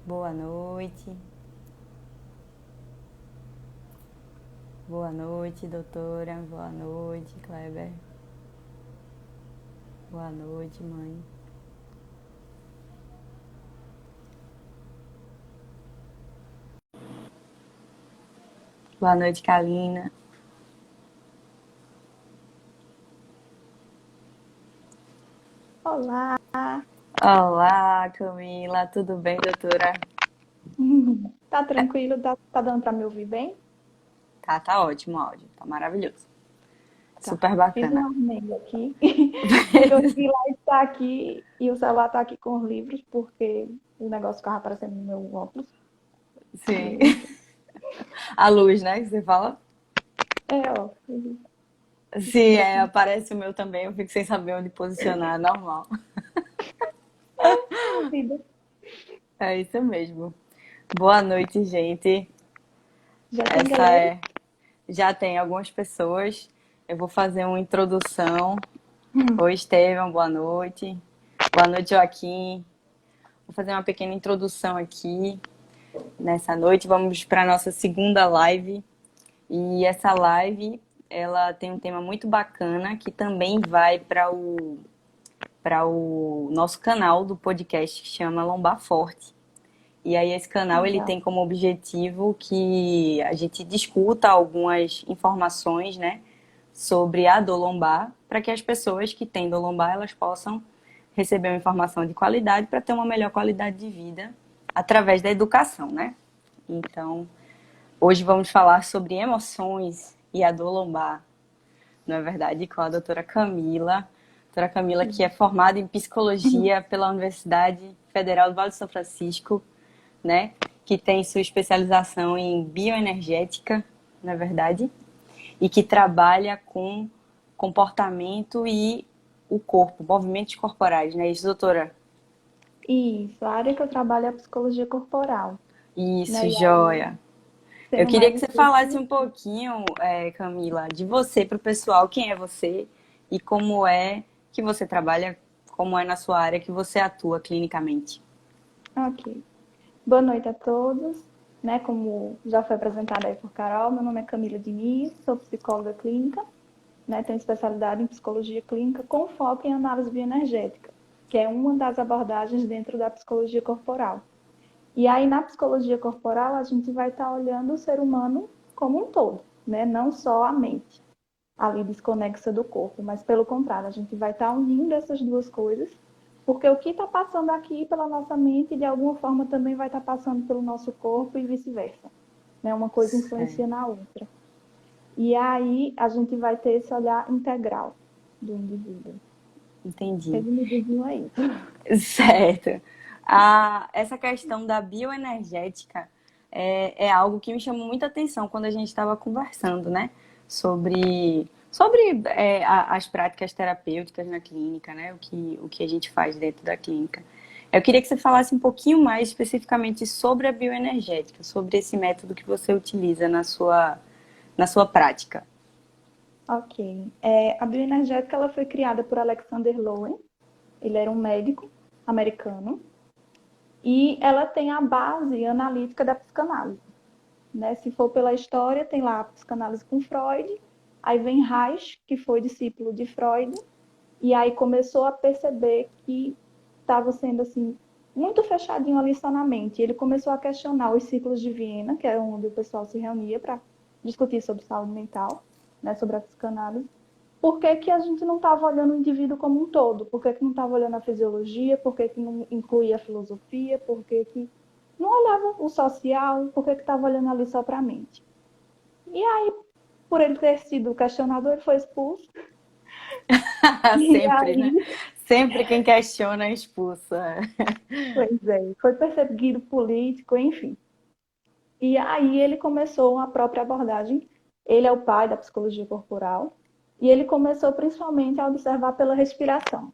Boa noite. Boa noite, doutora. Boa noite, Kleber. Boa noite, mãe. Boa noite, Kalina. Olá! Olá, Camila. Tudo bem, doutora? Tá tranquilo? Tá dando para me ouvir bem? Tá ótimo o áudio. Tá maravilhoso. Tá. Super Fiz um bacana. armênio aqui, porque o slide tá aqui e o celular tá aqui com os livros, porque o negócio ficava aparecendo no meu óculos. Sim. E, enfim. A luz, né, que você fala? Ó, Sim, parece uma aparece o meu também. Eu fico sem saber onde posicionar. Normal. vida. É isso mesmo. Boa noite, gente. Já tem Essa galera? é. Já tem algumas pessoas. Eu vou fazer uma introdução. Oi, Estevam, boa noite. Boa noite, Joaquim. Vou fazer uma pequena introdução aqui nessa noite. Vamos para a nossa segunda live. E essa live, ela tem um tema muito bacana que também vai para o nosso canal do podcast que chama Lombar Forte. E aí esse canal ele Legal. tem como objetivo que a gente discuta algumas informações, né, sobre a dor lombar, para que as pessoas que têm dor lombar elas possam receber uma informação de qualidade para ter uma melhor qualidade de vida através da educação, né? Então, hoje vamos falar sobre emoções e a dor lombar, não é verdade? Com a doutora Camila. Doutora Camila, que é formada em psicologia pela Universidade Federal do Vale do São Francisco, né? Que tem sua especialização em bioenergética, na verdade, e que trabalha com comportamento e o corpo, movimentos corporais, né? Isso, doutora? Isso, a área que eu trabalho é a psicologia corporal, Isso, né? E aí, joia. Eu sendo queria mais que você falasse específico, um pouquinho, Camila, de você para o pessoal, quem é você e como é que você trabalha, como é na sua área que você atua clinicamente. ok. Boa noite a todos. Né, como já foi apresentada aí por Carol, meu nome é Camila Diniz, sou psicóloga clínica, né, tenho especialidade em psicologia clínica com foco em análise bioenergética, que é uma das abordagens dentro da psicologia corporal. E aí, na psicologia corporal, a gente vai estar olhando o ser humano como um todo, né, não só a mente ali desconexa do corpo, mas pelo contrário, a gente vai estar unindo essas duas coisas, porque o que está passando aqui pela nossa mente, de alguma forma, também vai estar passando pelo nosso corpo e vice-versa. Né? Uma coisa É, influencia na outra. E aí a gente vai ter esse olhar integral do indivíduo. entendi. Resumidinho é isso. Certo. Essa questão da bioenergética é algo que me chamou muita atenção quando a gente estava conversando, né? Sobre as práticas terapêuticas na clínica, né? O que a gente faz dentro da clínica. Eu queria que você falasse um pouquinho mais especificamente sobre a bioenergética, sobre esse método que você utiliza na sua prática. Ok. A bioenergética ela foi criada por Alexander Lowen. Ele era um médico americano. E ela tem a base analítica da psicanálise. Né? Se for pela história, tem lá a psicanálise com Freud, aí vem Reich, que foi discípulo de Freud, e aí começou a perceber que estava sendo assim muito fechadinho ali só na mente. Ele começou a questionar os ciclos de Viena, que é onde o pessoal se reunia para discutir sobre saúde mental, né, sobre a psicanálise. Por que, que a gente não estava olhando o indivíduo como um todo? Por que, que não estava olhando a fisiologia? Por que, que não incluía a filosofia? Por que, que não olhava o social? Por que estava olhando ali só para a mente? E aí, por ele ter sido questionador, ele foi expulso. E Sempre, né? aí, Sempre quem questiona é expulsa. pois é, foi perseguido político, enfim. E aí ele começou a própria abordagem. Ele é o pai da psicologia corporal. E ele começou principalmente a observar pela respiração.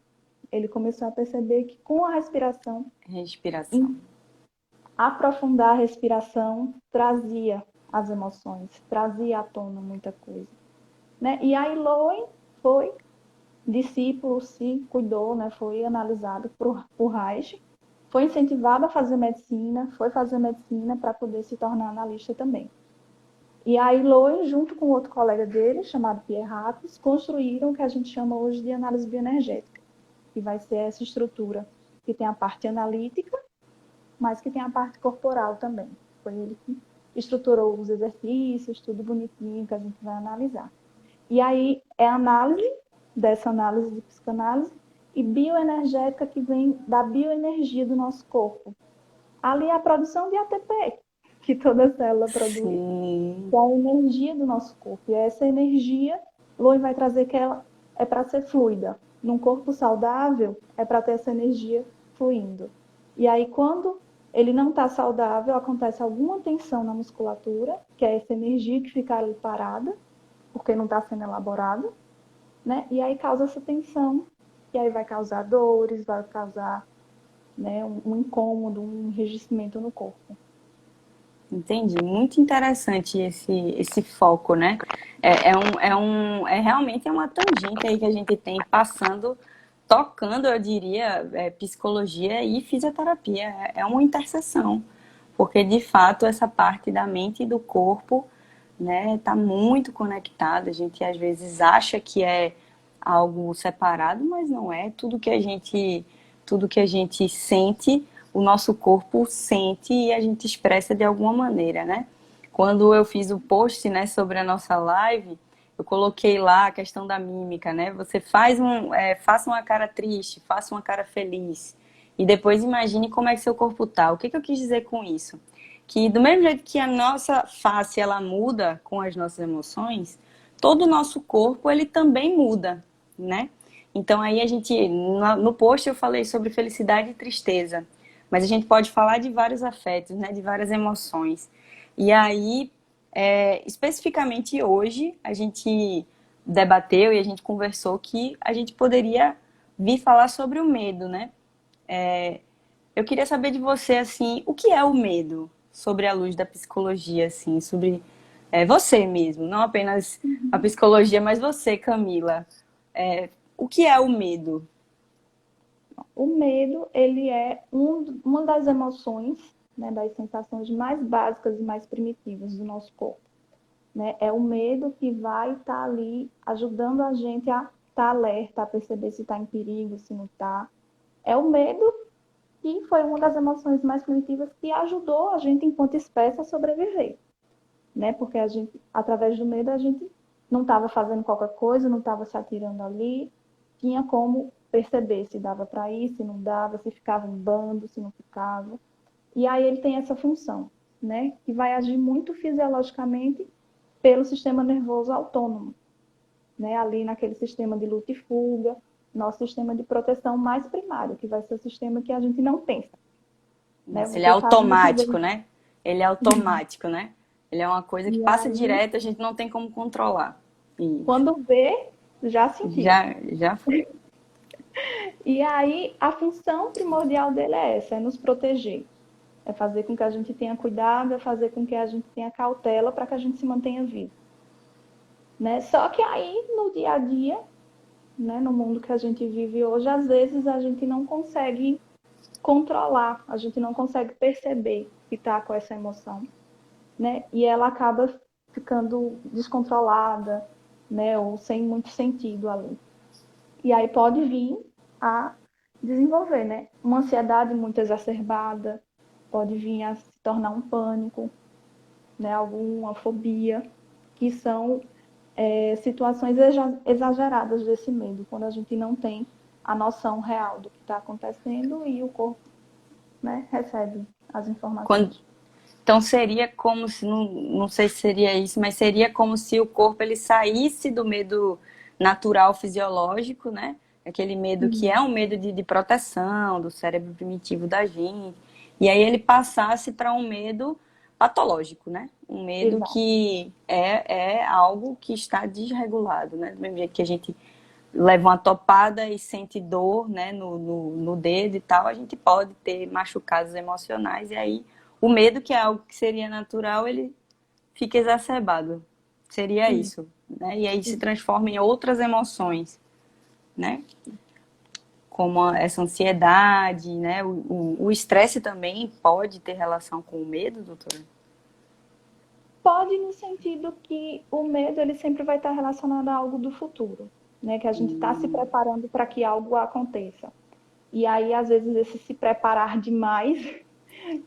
Ele começou a perceber que com a respiração, Respiração. aprofundar a respiração trazia as emoções, trazia à tona muita coisa. Né? E aí Lowen foi discípulo, se cuidou, né? Foi analisado por Reich. foi incentivado a fazer medicina, foi fazer medicina para poder se tornar analista também. E aí, Lowen, junto com outro colega dele, chamado Pierre Rapis, construíram o que a gente chama hoje de análise bioenergética, que vai ser essa estrutura que tem a parte analítica, mas que tem a parte corporal também. Foi ele que estruturou os exercícios, tudo bonitinho que a gente vai analisar. E aí, é análise, dessa análise de psicanálise, e bioenergética, que vem da bioenergia do nosso corpo. Ali é a produção de ATP, que toda célula produz, Sim. que é a energia do nosso corpo. E essa energia, Lowen vai trazer que ela é para ser fluida. Num corpo saudável, é para ter essa energia fluindo. E aí, quando ele não está saudável, acontece alguma tensão na musculatura, que é essa energia que fica ali parada, porque não está sendo elaborada, né? E aí causa essa tensão, e aí vai causar dores, vai causar, né, um incômodo, um enrijecimento no corpo. Entendi. Muito interessante esse foco, né? É realmente é uma tangente aí que a gente tem passando, tocando, eu diria, psicologia e fisioterapia. É uma interseção, porque de fato essa parte da mente e do corpo, né, tá muito conectada. A gente às vezes acha que é algo separado, mas não é. Tudo que a gente sente, o nosso corpo sente e a gente expressa de alguma maneira, né? Quando eu fiz o post, né, sobre a nossa live, eu coloquei lá a questão da mímica, né? Você faça uma cara triste, faça uma cara feliz e depois imagine como é que seu corpo tá. O que que eu quis dizer com isso? Que do mesmo jeito que a nossa face ela muda com as nossas emoções, todo o nosso corpo ele também muda, né? Então aí a gente, no post eu falei sobre felicidade e tristeza, mas a gente pode falar de vários afetos, né? De várias emoções. E aí, especificamente hoje, a gente debateu e a gente conversou que a gente poderia vir falar sobre o medo, né? Eu queria saber de você, assim, o que é o medo sobre a luz da psicologia, assim, sobre você mesmo, não apenas a psicologia, mas você, Camila. O que é o medo? O medo, ele é uma das emoções, né, das sensações mais básicas e mais primitivas do nosso corpo. Né? É o medo que vai estar ali ajudando a gente a estar alerta, a perceber se está em perigo, se não está. É o medo que foi uma das emoções mais primitivas que ajudou a gente, enquanto espécie, a sobreviver. Né? Porque a gente, através do medo, a gente não estava fazendo qualquer coisa, não estava se atirando ali, tinha como perceber se dava para ir, se não dava, se ficava em bando, se não ficava. E aí ele tem essa função, né? Que vai agir muito fisiologicamente pelo sistema nervoso autônomo, né? Ali naquele sistema de luta e fuga, nosso sistema de proteção mais primário, que vai ser o sistema que a gente não pensa, né? Ele é Você sabe muitas automático, vezes. né? Ele é automático, né? Ele é uma coisa que E passa aí, direto, a gente não tem como controlar. Isso. quando vê, já sentiu. Já foi. E aí, a função primordial dele é essa, é nos proteger. É fazer com que a gente tenha cuidado, é fazer com que a gente tenha cautela para que a gente se mantenha vivo. Né? Só que aí, no dia a dia, né, no mundo que a gente vive hoje, às vezes a gente não consegue controlar, a gente não consegue perceber que está com essa emoção. Né? E ela acaba ficando descontrolada, né? Ou sem muito sentido ali. E aí pode vir a desenvolver, né? Uma ansiedade muito exacerbada, pode vir a se tornar um pânico, né? Alguma fobia, que são situações exageradas desse medo, quando a gente não tem a noção real do que está acontecendo e o corpo, né, recebe as Quando, informações. então seria como se, não sei se seria isso, mas seria como se o corpo ele saísse do medo natural fisiológico, né? Aquele medo que é um medo de proteção do cérebro primitivo da gente. E aí ele passasse para um medo patológico, né? Um medo Exato. que é algo que está desregulado, né? Do mesmo jeito que a gente leva uma topada e sente dor, né, no dedo e tal, a gente pode ter machucados emocionais e aí o medo, que é algo que seria natural, ele fica exacerbado. Seria Isso, isso, né? E aí se isso. transforma em outras emoções, né? como essa ansiedade, né? O estresse também pode ter relação com o medo, doutora? Pode no sentido que o medo ele sempre vai estar relacionado a algo do futuro, né? Que a gente está se Hum, preparando para que algo aconteça. E aí, às vezes, esse se preparar demais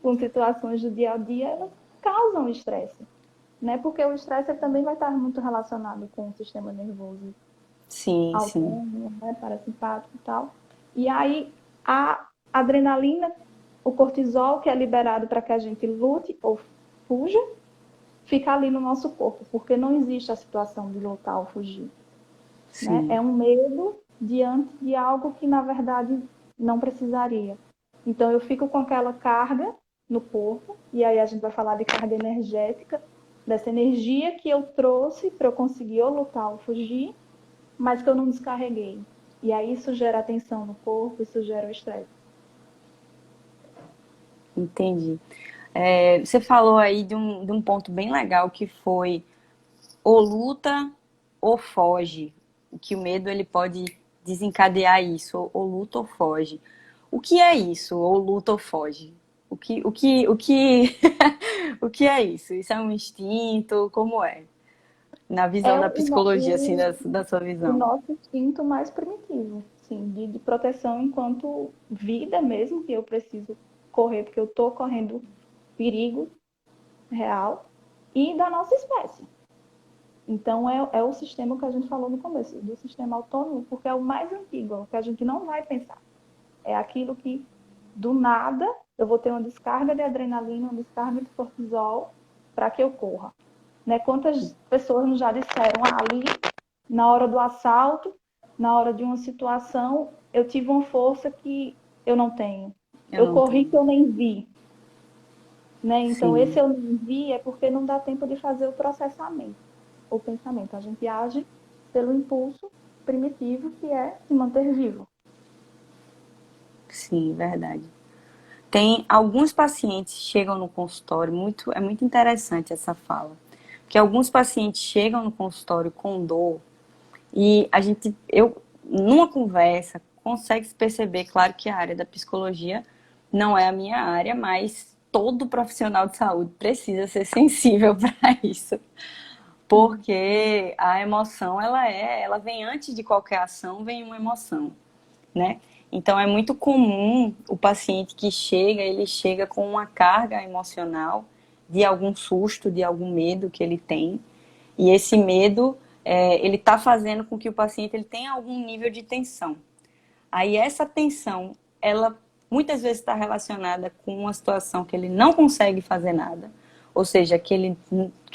com situações do dia a dia, elas causam estresse, né? Porque o estresse ele também vai estar muito relacionado com o sistema nervoso sim, sim. autônomo, né? Parasimpático e tal. E aí, a adrenalina, o cortisol, que é liberado para que a gente lute ou fuja, fica ali no nosso corpo, porque não existe a situação de lutar ou fugir, né? Sim, É um medo diante de algo que, na verdade, não precisaria. Então, eu fico com aquela carga no corpo, e aí a gente vai falar de carga energética, dessa energia que eu trouxe para eu conseguir ou lutar ou fugir, mas que eu não descarreguei. E aí isso gera tensão no corpo, isso gera o estresse. entendi. É, você falou aí de um ponto bem legal que foi ou luta ou foge. Que o medo ele pode desencadear isso, ou luta ou foge. O que é isso? Ou luta ou foge? O que é isso? Isso é um instinto? Como é? Na visão É da psicologia, assim, da sua o visão. nosso instinto mais primitivo, sim, de proteção enquanto vida mesmo, que eu preciso correr, porque eu estou correndo perigo real, e da nossa espécie. Então, é o sistema que a gente falou no começo, do sistema autônomo, porque é o mais antigo, é o que a gente não vai pensar. É aquilo que, do nada, eu vou ter uma descarga de adrenalina, uma descarga de cortisol, para que eu corra. Né? Quantas pessoas nos já disseram, ali, na hora do assalto, na hora de uma situação, eu tive uma força que eu não tenho. Eu Eu não corri tenho. que eu nem vi. Né? Então, esse Sim, eu nem vi é porque não dá tempo de fazer o processamento, o pensamento. A gente age pelo impulso primitivo, que é se manter vivo. sim, verdade. Tem alguns pacientes que chegam no consultório, é muito interessante essa fala, que alguns pacientes chegam no consultório com dor e numa conversa, consegue se perceber, claro que a área da psicologia não é a minha área, mas todo profissional de saúde precisa ser sensível para isso, Sim. porque a emoção, ela vem antes de qualquer ação, vem uma emoção, né? Então é muito comum o paciente que chega, ele chega com uma carga emocional de algum susto, de algum medo que ele tem, e esse medo ele está fazendo com que o paciente ele tenha algum nível de tensão. Aí essa tensão, ela muitas vezes está relacionada com uma situação que ele não consegue fazer nada, ou seja, que ele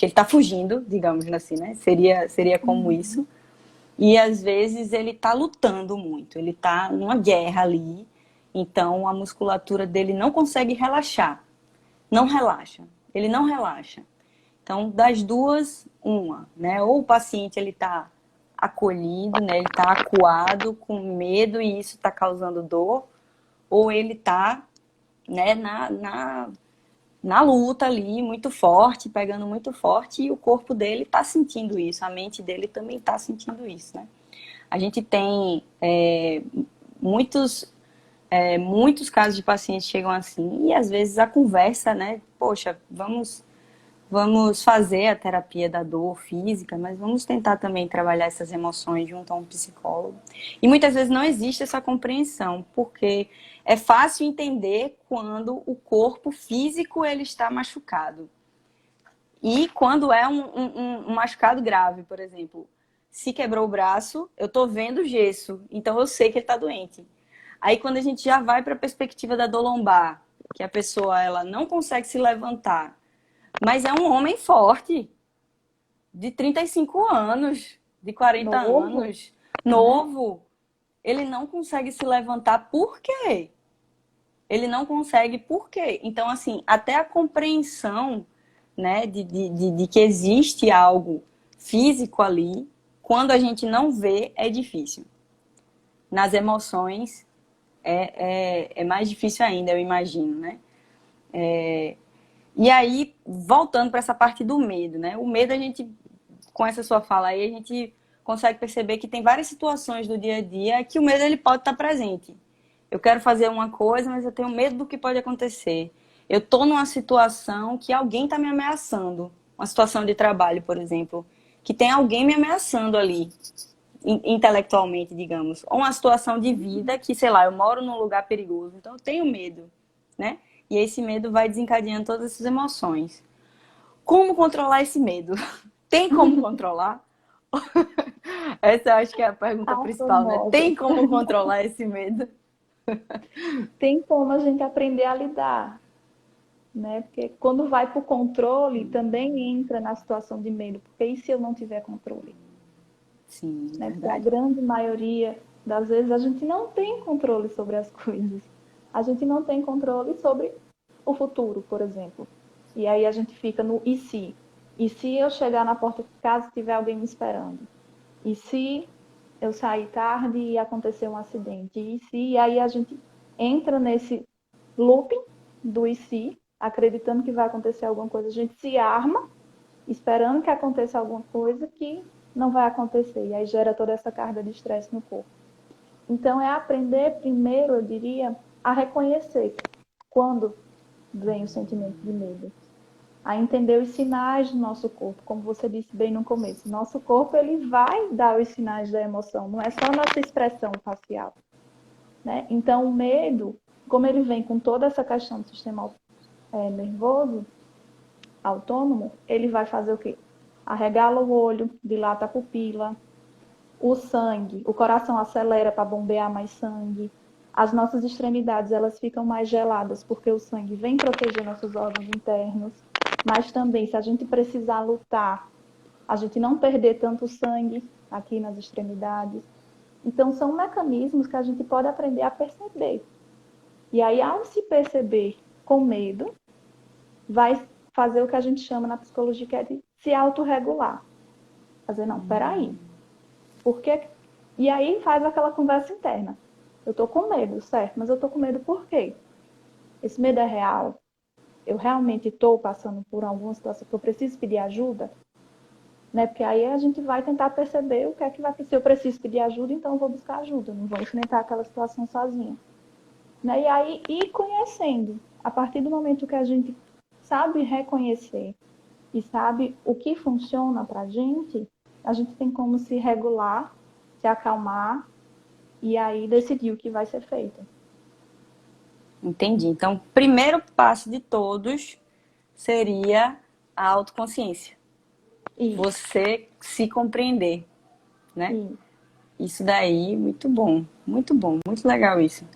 está fugindo, digamos assim, né? Seria como Uhum. isso. E às vezes ele está lutando muito, ele está numa guerra ali, então a musculatura dele não consegue relaxar, não relaxa, ele não relaxa. Então, das duas, uma, né? Ou o paciente ele está acolhido, né? Ele está acuado, com medo e isso está causando dor, ou ele está, né, na luta ali, muito forte, pegando muito forte, e o corpo dele está sentindo isso, a mente dele também está sentindo isso, né? A gente tem muitos, muitos casos de pacientes que chegam assim, e às vezes a conversa, né? Poxa, vamos fazer a terapia da dor física, mas vamos tentar também trabalhar essas emoções junto a um psicólogo. E muitas vezes não existe essa compreensão, porque é fácil entender quando o corpo físico ele está machucado. E quando é um machucado grave, por exemplo, se quebrou o braço, eu estou vendo gesso, então eu sei que ele está doente. Aí quando a gente já vai para a perspectiva da dor lombar, que a pessoa ela não consegue se levantar, mas é um homem forte, de 35 anos, de 40 Novo, anos, né? novo, ele não consegue se levantar. Por quê? Ele não consegue por quê? Então, assim, até a compreensão, né, de que existe algo físico ali, quando a gente não vê, é difícil. Nas emoções, é mais difícil ainda, eu imagino, né? E aí, voltando para essa parte do medo, né? O medo, a gente, com essa sua fala aí, a gente consegue perceber que tem várias situações do dia a dia que o medo ele pode estar presente. Eu quero fazer uma coisa, mas eu tenho medo do que pode acontecer. Eu estou numa situação que alguém está me ameaçando. Uma situação de trabalho, por exemplo, que tem alguém me ameaçando ali, intelectualmente, digamos. Ou uma situação de vida que, sei lá, eu moro num lugar perigoso, então eu tenho medo, né? E esse medo vai desencadeando todas essas emoções. Como controlar esse medo? Tem como controlar? Essa eu acho que é a pergunta A principal, né? famosa. Tem como controlar esse medo? Tem como a gente aprender a lidar, né? Porque quando vai para o controle, também entra na situação de medo, porque e se eu não tiver controle? Sim, Né? Porque a verdade. grande maioria das vezes a gente não tem controle sobre as coisas. A gente não tem controle sobre o futuro, por exemplo. E aí a gente fica no e se? E se eu chegar na porta de casa e tiver alguém me esperando? E se eu sair tarde e acontecer um acidente? E se? E aí a gente entra nesse looping do e se, acreditando que vai acontecer alguma coisa. A gente se arma esperando que aconteça alguma coisa que não vai acontecer. E aí gera toda essa carga de estresse no corpo. Então, é aprender primeiro, eu diria, a reconhecer quando vem o sentimento de medo. A entender os sinais do nosso corpo, como você disse bem no começo. Nosso corpo, ele vai dar os sinais da emoção, não é só a nossa expressão facial. Né? Então, o medo, como ele vem com toda essa questão do sistema nervoso, autônomo, ele vai fazer o quê? Arregala o olho, dilata a pupila, o sangue, o coração acelera para bombear mais sangue, as nossas extremidades elas ficam mais geladas porque o sangue vem proteger nossos órgãos internos, mas também se a gente precisar lutar, a gente não perder tanto sangue aqui nas extremidades. Então são mecanismos que a gente pode aprender a perceber. E aí ao se perceber com medo, vai fazer o que a gente chama na psicologia que é de se autorregular. Fazer, não, peraí. Por que? E aí faz aquela conversa interna. Eu tô com medo, certo? Mas eu tô com medo por quê? Esse medo é real? Eu realmente estou passando por alguma situação que eu preciso pedir ajuda? Né? Porque aí a gente vai tentar perceber o que é que vai. Se eu preciso pedir ajuda, então eu vou buscar ajuda. Não vou enfrentar aquela situação sozinha. Né? E aí ir conhecendo. A partir do momento que a gente sabe reconhecer e sabe o que funciona para a gente tem como se regular, se acalmar e aí decidir o que vai ser feito. Entendi. Então, o primeiro passo de todos seria a autoconsciência. Isso, Você se compreender, né? isso. Isso daí, muito bom, muito legal isso.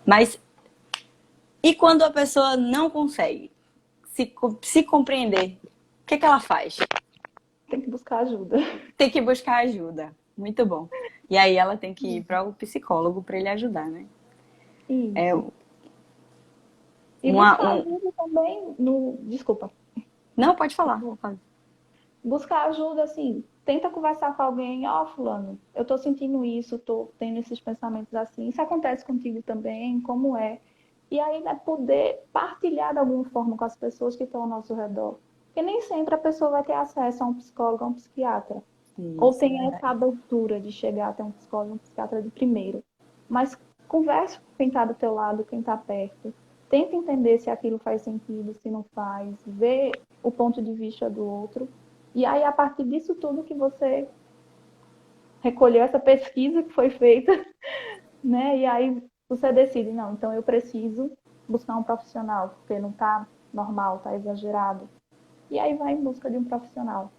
Mas e quando a pessoa não consegue se compreender, o que ela faz? Tem que buscar ajuda. Tem que buscar ajuda. Muito bom. E aí ela tem que ir para o psicólogo para ele ajudar, né? É Isso. E uma, buscar um... ajuda também no. Desculpa. Não, pode falar. Fala. Buscar ajuda, assim, tenta conversar com alguém, ó, fulano, eu tô sentindo isso, tô tendo esses pensamentos assim, isso acontece contigo também, como é? E aí, né, poder partilhar de alguma forma com as pessoas que estão ao nosso redor. Porque nem sempre a pessoa vai ter acesso a um psicólogo, a um psiquiatra. Ou Isso, é tem essa verdade. abertura de chegar até um psicólogo, um psiquiatra de primeiro. Mas converse com quem está do teu lado, quem está perto. Tenta entender se aquilo faz sentido, se não faz. Vê o ponto de vista do outro. E aí, a partir disso tudo que você recolheu, essa pesquisa que foi feita, né? E aí você decide, não, então eu preciso buscar um profissional, porque não está normal, está exagerado. E aí vai em busca de um profissional.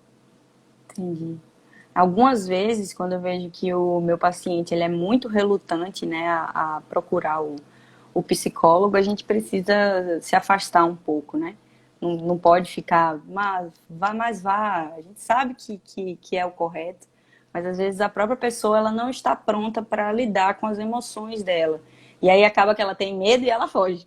Entendi. Algumas vezes, quando eu vejo que o meu paciente ele é muito relutante, né, a procurar o psicólogo, a gente precisa se afastar um pouco, né? Não, não pode ficar, mas vá, mas vá. A gente sabe que é o correto, mas às vezes a própria pessoa ela não está pronta para lidar com as emoções dela. E aí acaba que ela tem medo e ela foge,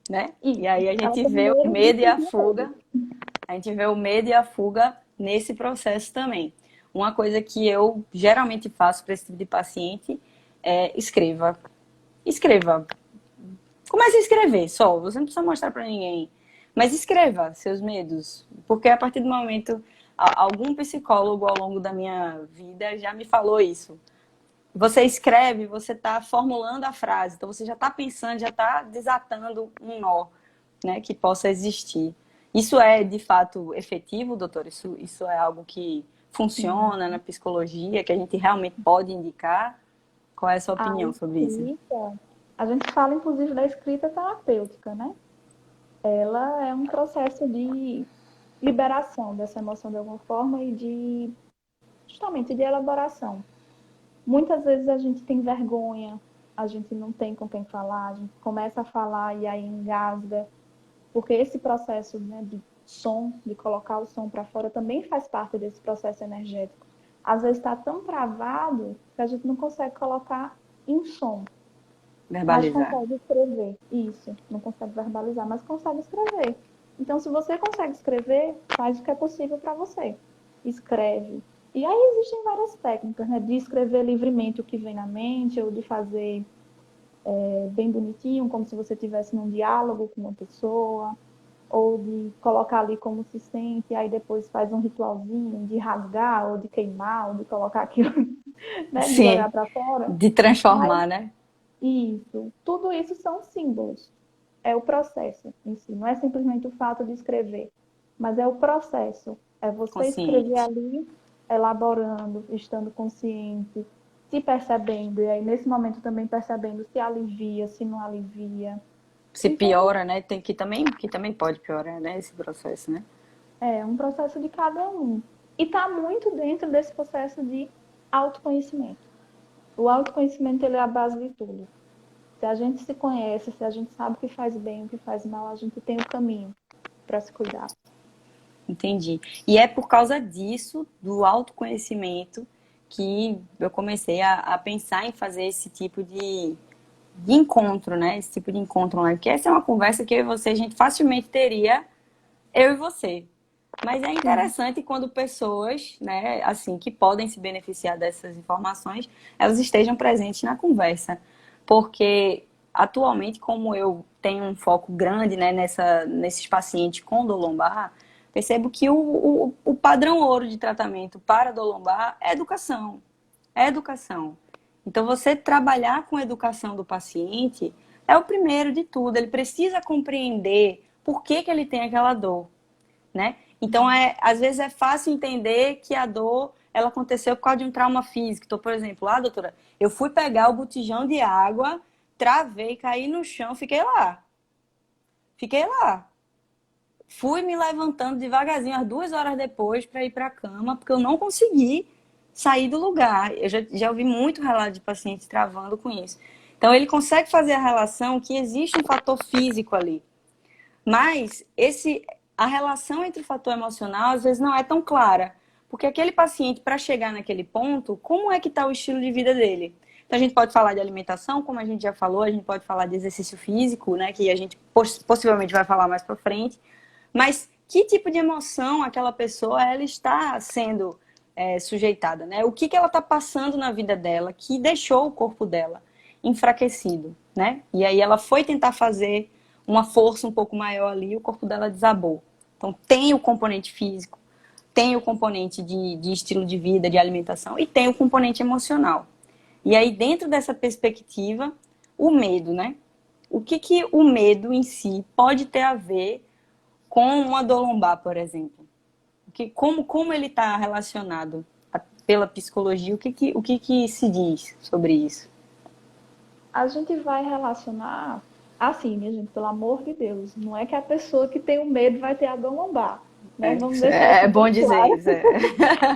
né? E Isso. aí a Ela gente tem vê o medo de medo e a sentir fuga medo. a gente vê o medo e a fuga nesse processo também. Uma coisa que eu geralmente faço para esse tipo de paciente é escreva. Escreva. Comece a escrever só. Você não precisa mostrar para ninguém. Mas escreva seus medos. Porque a partir do momento. Algum psicólogo ao longo da minha vida já me falou isso. você escreve, você está formulando a frase, então você já está pensando, já está desatando um nó, né, que possa existir. Isso é, de fato, efetivo, doutor? Isso é algo que Sim. funciona na psicologia, que a gente realmente pode indicar? Qual é a sua A opinião sobre isso? escrita, a gente fala inclusive da escrita terapêutica, né? Ela é um processo de liberação dessa emoção de alguma forma e de, justamente, de elaboração. Muitas vezes a gente tem vergonha, a gente não tem com quem falar, a gente começa a falar e aí engasga, porque esse processo, né, de som, de colocar o som para fora, também faz parte desse processo energético. Às vezes está tão travado que a gente não consegue colocar em som, mas Verbalizar. consegue escrever. Isso, não consegue verbalizar, mas consegue escrever. Então, se você consegue escrever, faz o que é possível para você. Escreve. E aí existem várias técnicas, né? De escrever livremente o que vem na mente, ou de fazer bem bonitinho, como se você estivesse num diálogo com uma pessoa, ou de colocar ali como se sente, e aí depois faz um ritualzinho de rasgar, ou de queimar, ou de colocar aquilo, né? De jogar Sim, para fora. de Mas transformar, né? isso, tudo isso são símbolos. É o processo em si, não é simplesmente o fato de escrever, mas é o processo. É você escrever Consciente. ali, elaborando, estando consciente, se percebendo, e aí nesse momento também percebendo se alivia, se não alivia. Se Então, piora, né? Que também pode piorar, né? Esse processo, né? é um processo de cada um. E está muito dentro desse processo de autoconhecimento. O autoconhecimento ele é a base de tudo. Se a gente se conhece, se a gente sabe o que faz bem, o que faz mal, a gente tem o caminho para se cuidar. Entendi. E é por causa disso, do autoconhecimento, que eu comecei a pensar em fazer esse tipo de encontro, né? Esse tipo de encontro online. Porque essa é uma conversa que eu e você, a gente facilmente teria, eu e você. Mas é Sim. interessante quando pessoas, né, assim, que podem se beneficiar dessas informações, elas estejam presentes na conversa. Porque atualmente, como eu tenho um foco grande, né, nesses pacientes com dor lombar, percebo que o padrão ouro de tratamento para dor lombar é educação. É educação. Então, você trabalhar com a educação do paciente é o primeiro de tudo. Ele precisa compreender por que, que ele tem aquela dor, né? Então, às vezes é fácil entender que a dor ela aconteceu por causa de um trauma físico. Então, por exemplo, doutora, eu fui pegar o botijão de água, travei, caí no chão, fiquei lá. Fiquei lá. Fui me levantando devagarzinho, às 2 horas depois, para ir para a cama, porque eu não consegui sair do lugar. Eu já ouvi muito relato de pacientes travando com isso. Então, ele consegue fazer a relação que existe um fator físico ali. Mas a relação entre o fator emocional, às vezes, não é tão clara. Porque aquele paciente, para chegar naquele ponto, como é que está o estilo de vida dele? Então, a gente pode falar de alimentação, como a gente já falou, a gente pode falar de exercício físico, né, que a gente possivelmente vai falar mais para frente. Mas que tipo de emoção aquela pessoa ela está sendo sujeitada, né? O que ela está passando na vida dela que deixou o corpo dela enfraquecido, né? E aí ela foi tentar fazer uma força um pouco maior ali e o corpo dela desabou. Então tem o componente físico, tem o componente de estilo de vida, de alimentação e tem o componente emocional. E aí dentro dessa perspectiva, o medo, né? O que o medo em si pode ter a ver com uma dor lombar, por exemplo? Como ele está relacionado pela psicologia? O que se diz sobre isso? A gente vai relacionar assim, minha gente, pelo amor de Deus. Não é que a pessoa que tem o medo vai ter a dor lombar, né? Vamos deixar É isso bom bem dizer claro. isso. É.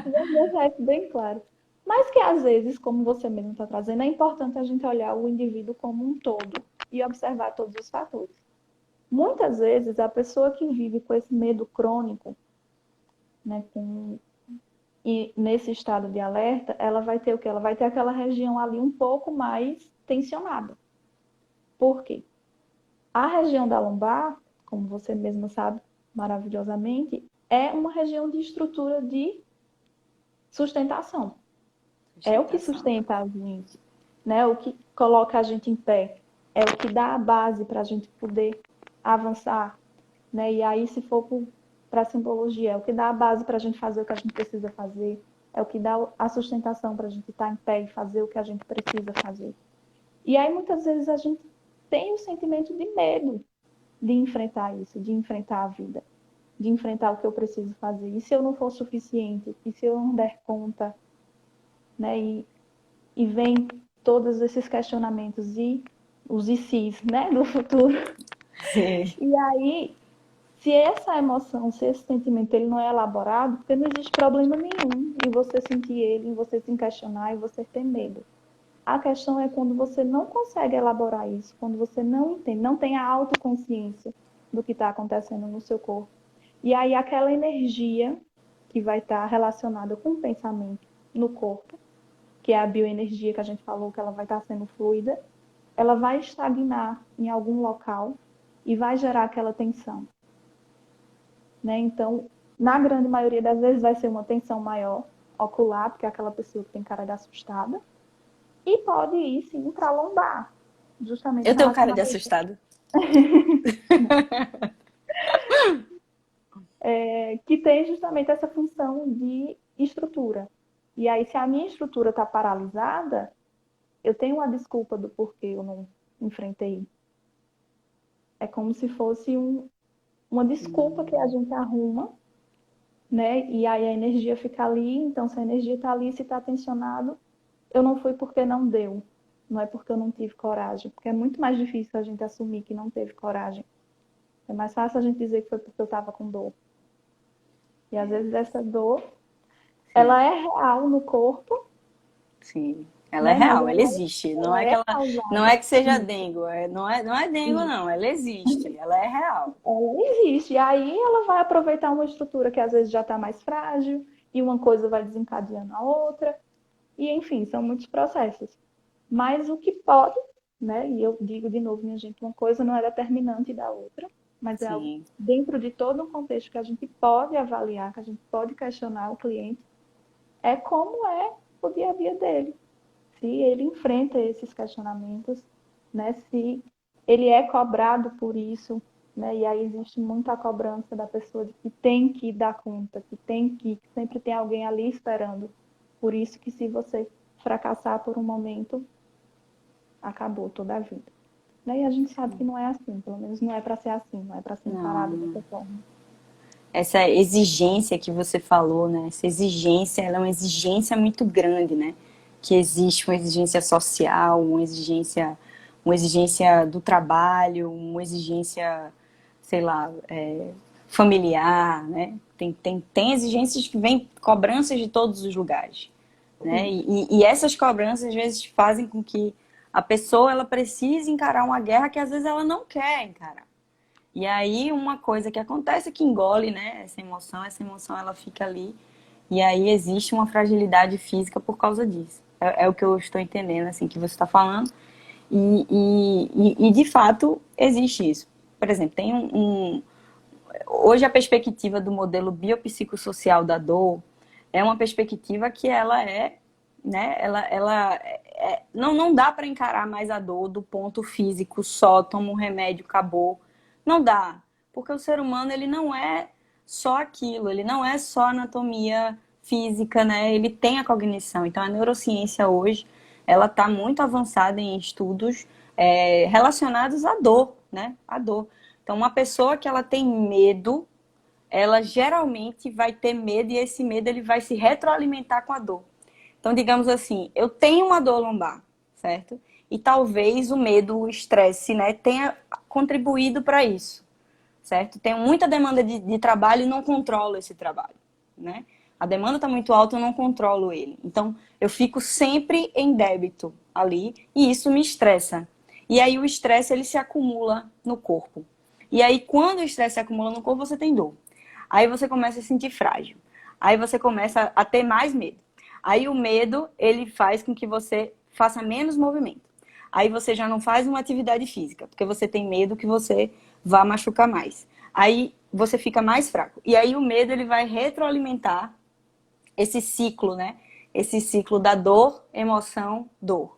Vamos deixar isso bem claro. Mas que às vezes, como você mesmo está trazendo, é importante a gente olhar o indivíduo como um todo e observar todos os fatores. Muitas vezes, a pessoa que vive com esse medo crônico, né, e nesse estado de alerta, ela vai ter o quê? Ela vai ter aquela região ali um pouco mais tensionada. Por quê? A região da lombar, como você mesmo sabe maravilhosamente, é uma região de estrutura de sustentação. É o que Sustentação. sustenta a gente, né? O que coloca a gente em pé. É o que dá a base para a gente poder avançar, né? E aí, se for para a simbologia, é o que dá a base para a gente fazer o que a gente precisa fazer. é o que dá a sustentação para a gente estar em pé e fazer o que a gente precisa fazer. E aí, muitas vezes, a gente tem o sentimento de medo de enfrentar isso, de enfrentar a vida, de enfrentar o que eu preciso fazer. E se eu não for suficiente? E se eu não der conta? Né? E vem todos esses questionamentos e os e se's, né, do futuro. Sim. E aí, se essa emoção, se esse sentimento ele não é elaborado, porque não existe problema nenhum em você sentir ele, em você se questionar e você ter medo. A questão é quando você não consegue elaborar isso, quando você não entende, não tem a autoconsciência do que está acontecendo no seu corpo. E aí aquela energia que vai estar relacionada com o pensamento no corpo, que é a bioenergia que a gente falou que ela vai estar sendo fluida, ela vai estagnar em algum local e vai gerar aquela tensão. Né? Então, na grande maioria das vezes vai ser uma tensão maior, ocular, porque é aquela pessoa que tem cara de assustada, e pode ir sim para a lombar, justamente Eu tenho cara de relacionada a isso. assustado. Que tem justamente essa função de estrutura. E aí, se a minha estrutura está paralisada, eu tenho uma desculpa do porquê eu não enfrentei. É como se fosse uma desculpa que a gente arruma, né? E aí a energia fica ali, então se a energia está ali, se está tensionado, eu não fui porque não deu. Não é porque eu não tive coragem. Porque é muito mais difícil a gente assumir que não teve coragem. É mais fácil a gente dizer que foi porque eu estava com dor. E às vezes essa dor, ela Sim. é real no corpo, Sim, ela é né? Mas real, ela existe. Não ela é que é ela, não causada. é que seja dengue, não é dengue E não, ela existe, ela é real. ela existe. E aí ela vai aproveitar uma estrutura que às vezes já está mais frágil, e uma coisa vai desencadeando a outra. E enfim, são muitos processos. Mas o que pode, né? E eu digo de novo, minha gente, uma coisa não é determinante da outra, mas é algo Sim. dentro de todo um contexto que a gente pode avaliar, que a gente pode questionar o cliente, é como é o dia a dia dele. Se ele enfrenta esses questionamentos, né? Se ele é cobrado por isso, né? E aí existe muita cobrança da pessoa de que tem que dar conta, que sempre tem alguém ali esperando. Por isso que se você fracassar por um momento, acabou toda a vida. Né? E a gente sabe que não é assim, pelo menos não é para ser assim, não é para ser encarado Não, dessa forma. essa exigência que você falou, né? Essa exigência, ela é uma exigência muito grande, né? Que existe uma exigência social, uma exigência do trabalho, uma exigência, sei lá, familiar, né? Tem exigências que vêm, cobranças de todos os lugares, né? Sim. E essas cobranças às vezes fazem com que a pessoa ela precise encarar uma guerra que às vezes ela não quer encarar. E aí uma coisa que acontece é que engole, né, essa emoção ela fica ali, e aí existe uma fragilidade física por causa disso. É o que eu estou entendendo, assim, que você está falando. E de fato existe isso. Por exemplo, hoje a perspectiva do modelo biopsicossocial da dor é uma perspectiva que ela é, né, não dá para encarar mais a dor do ponto físico só, toma um remédio, acabou. Não dá, porque o ser humano ele não é só aquilo, ele não é só anatomia física, né? Ele tem a cognição. Então a neurociência hoje ela está muito avançada em estudos relacionados à dor, né? À dor. Então uma pessoa que ela tem medo, ela geralmente vai ter medo e esse medo ele vai se retroalimentar com a dor. Então digamos assim, eu tenho uma dor lombar, certo? E talvez o medo, o estresse, né, tenha contribuído para isso, certo? Tenho muita demanda de trabalho e não controlo esse trabalho, né? A demanda está muito alta, eu não controlo ele. Então, eu fico sempre em débito ali e isso me estressa. E aí o estresse ele se acumula no corpo. E aí quando o estresse se acumula no corpo, você tem dor. Aí você começa a se sentir frágil. Aí você começa a ter mais medo. Aí o medo, ele faz com que você faça menos movimento. Aí você já não faz uma atividade física, porque você tem medo que você vá machucar mais. Aí você fica mais fraco. E aí o medo ele vai retroalimentar esse ciclo, né? Esse ciclo da dor, emoção, dor.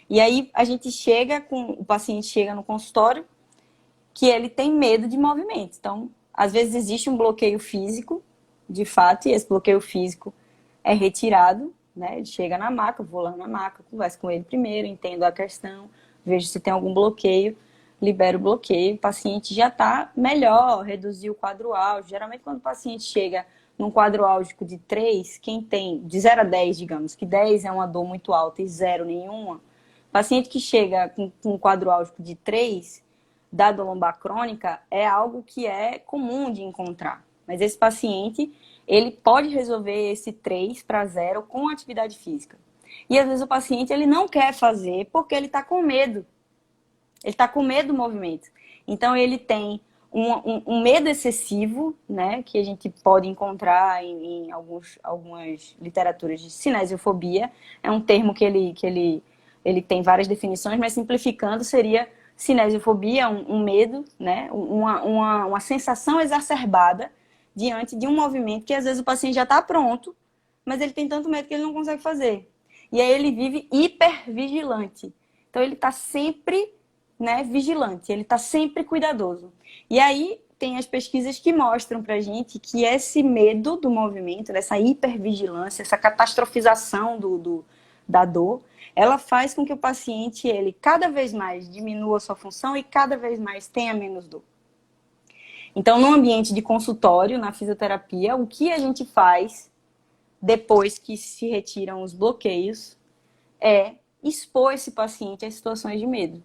E aí o paciente chega no consultório que ele tem medo de movimento. Então, às vezes existe um bloqueio físico, de fato, e esse bloqueio físico é retirado, né? Ele chega na maca, eu vou lá na maca, converso com ele primeiro, entendo a questão, vejo se tem algum bloqueio, libero o bloqueio, o paciente já está melhor, reduziu o quadro álgico. Geralmente, quando o paciente chega num quadro álgico de 3, quem tem de 0 a 10, digamos, que 10 é uma dor muito alta e 0 nenhuma, paciente que chega com um quadro álgico de 3, da dor lombar crônica, é algo que é comum de encontrar. Mas esse paciente, ele pode resolver esse 3 para 0 com atividade física. E às vezes o paciente ele não quer fazer porque ele está com medo. Ele está com medo do movimento. Então ele tem um medo excessivo, né, que a gente pode encontrar em algumas literaturas de cinesiofobia. É um termo que ele tem várias definições, mas simplificando seria cinesiofobia, um medo, né, uma sensação exacerbada diante de um movimento que às vezes o paciente já está pronto, mas ele tem tanto medo que ele não consegue fazer. E aí ele vive hipervigilante. Então ele está sempre, né, vigilante, ele está sempre cuidadoso. E aí tem as pesquisas que mostram pra gente que esse medo do movimento, dessa hipervigilância, essa catastrofização da dor, ela faz com que o paciente, ele cada vez mais diminua a sua função e cada vez mais tenha menos dor. Então, no ambiente de consultório, na fisioterapia, o que a gente faz depois que se retiram os bloqueios é expor esse paciente a situações de medo.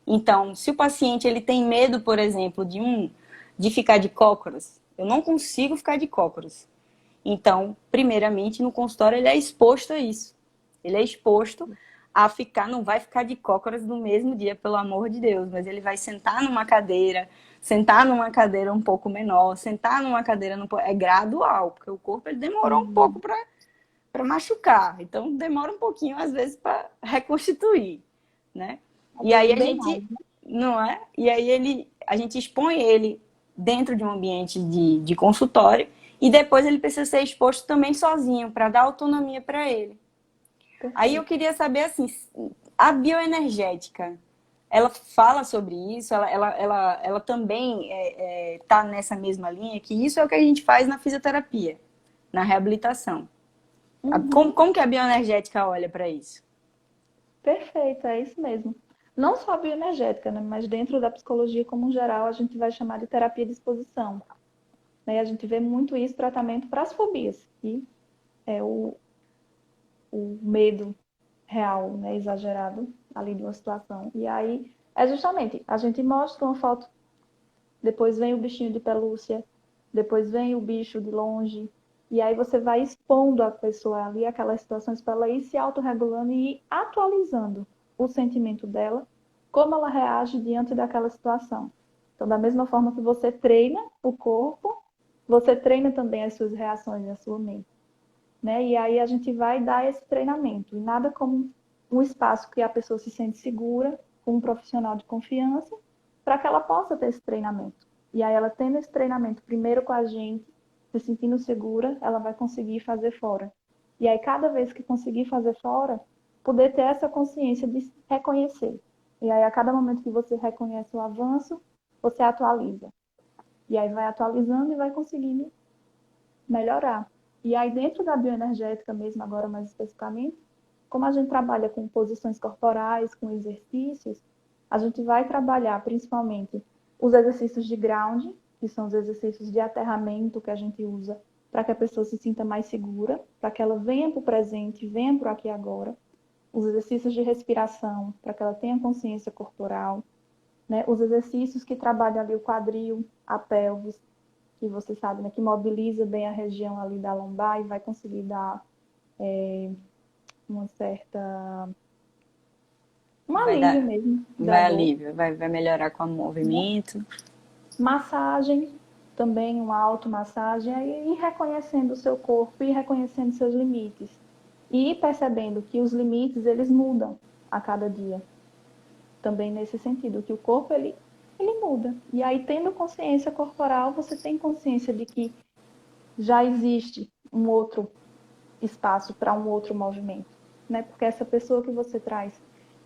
Então, se o paciente ele tem medo, por exemplo, de ficar de cócoras, eu não consigo ficar de cócoras. Então, primeiramente, no consultório ele é exposto a isso. Ele é exposto a ficar, não vai ficar de cócoras no mesmo dia, pelo amor de Deus, mas ele vai sentar numa cadeira um pouco menor, sentar numa cadeira, é gradual, porque o corpo ele demorou um pouco para machucar. Então, demora um pouquinho, às vezes, para reconstituir, né? E aí a gente, não é? E aí a gente expõe ele dentro de um ambiente de consultório e depois ele precisa ser exposto também sozinho, para dar autonomia para ele. Perfeito. Aí eu queria saber, assim, a bioenergética, ela fala sobre isso? Ela também está nessa mesma linha? Que isso é o que a gente faz na fisioterapia, na reabilitação. Como que a bioenergética olha para isso? Perfeito, é isso mesmo. Não só a bioenergética, né? Mas dentro da psicologia como um geral, a gente vai chamar de terapia de exposição. Né? A gente vê muito isso, tratamento para as fobias, que é o medo real, né? Exagerado ali de uma situação. E aí, é justamente, a gente mostra uma foto, depois vem o bichinho de pelúcia, depois vem o bicho de longe, e aí você vai expondo a pessoa ali, aquelas situações, para ela ir se autorregulando e ir atualizando o sentimento dela, como ela reage diante daquela situação. Então, da mesma forma que você treina o corpo, você treina também as suas reações na sua mente. Né? E aí a gente vai dar esse treinamento. E nada como um espaço que a pessoa se sente segura, com um profissional de confiança, para que ela possa ter esse treinamento. E aí ela tendo esse treinamento primeiro com a gente, se sentindo segura, ela vai conseguir fazer fora. E aí cada vez que conseguir fazer fora, poder ter essa consciência de se reconhecer. E aí a cada momento que você reconhece o avanço, você atualiza. E aí vai atualizando e vai conseguindo melhorar. E aí dentro da bioenergética mesmo, agora mais especificamente, como a gente trabalha com posições corporais, com exercícios, a gente vai trabalhar principalmente os exercícios de ground, que são os exercícios de aterramento que a gente usa para que a pessoa se sinta mais segura, para que ela venha para o presente, venha para o aqui e agora. Os exercícios de respiração, para que ela tenha consciência corporal. Né? Os exercícios que trabalham ali o quadril, a pelvis, que você sabe, né? Que mobiliza bem a região ali da lombar e vai conseguir dar uma certa... alívio mesmo. Vai alívio, vai melhorar com o movimento. Massagem, também uma automassagem, e ir reconhecendo o seu corpo e reconhecendo seus limites. E ir percebendo que os limites, eles mudam a cada dia. Também nesse sentido, que o corpo, ele muda. E aí, tendo consciência corporal, você tem consciência de que já existe um outro espaço para um outro movimento. Né? Porque essa pessoa que você traz,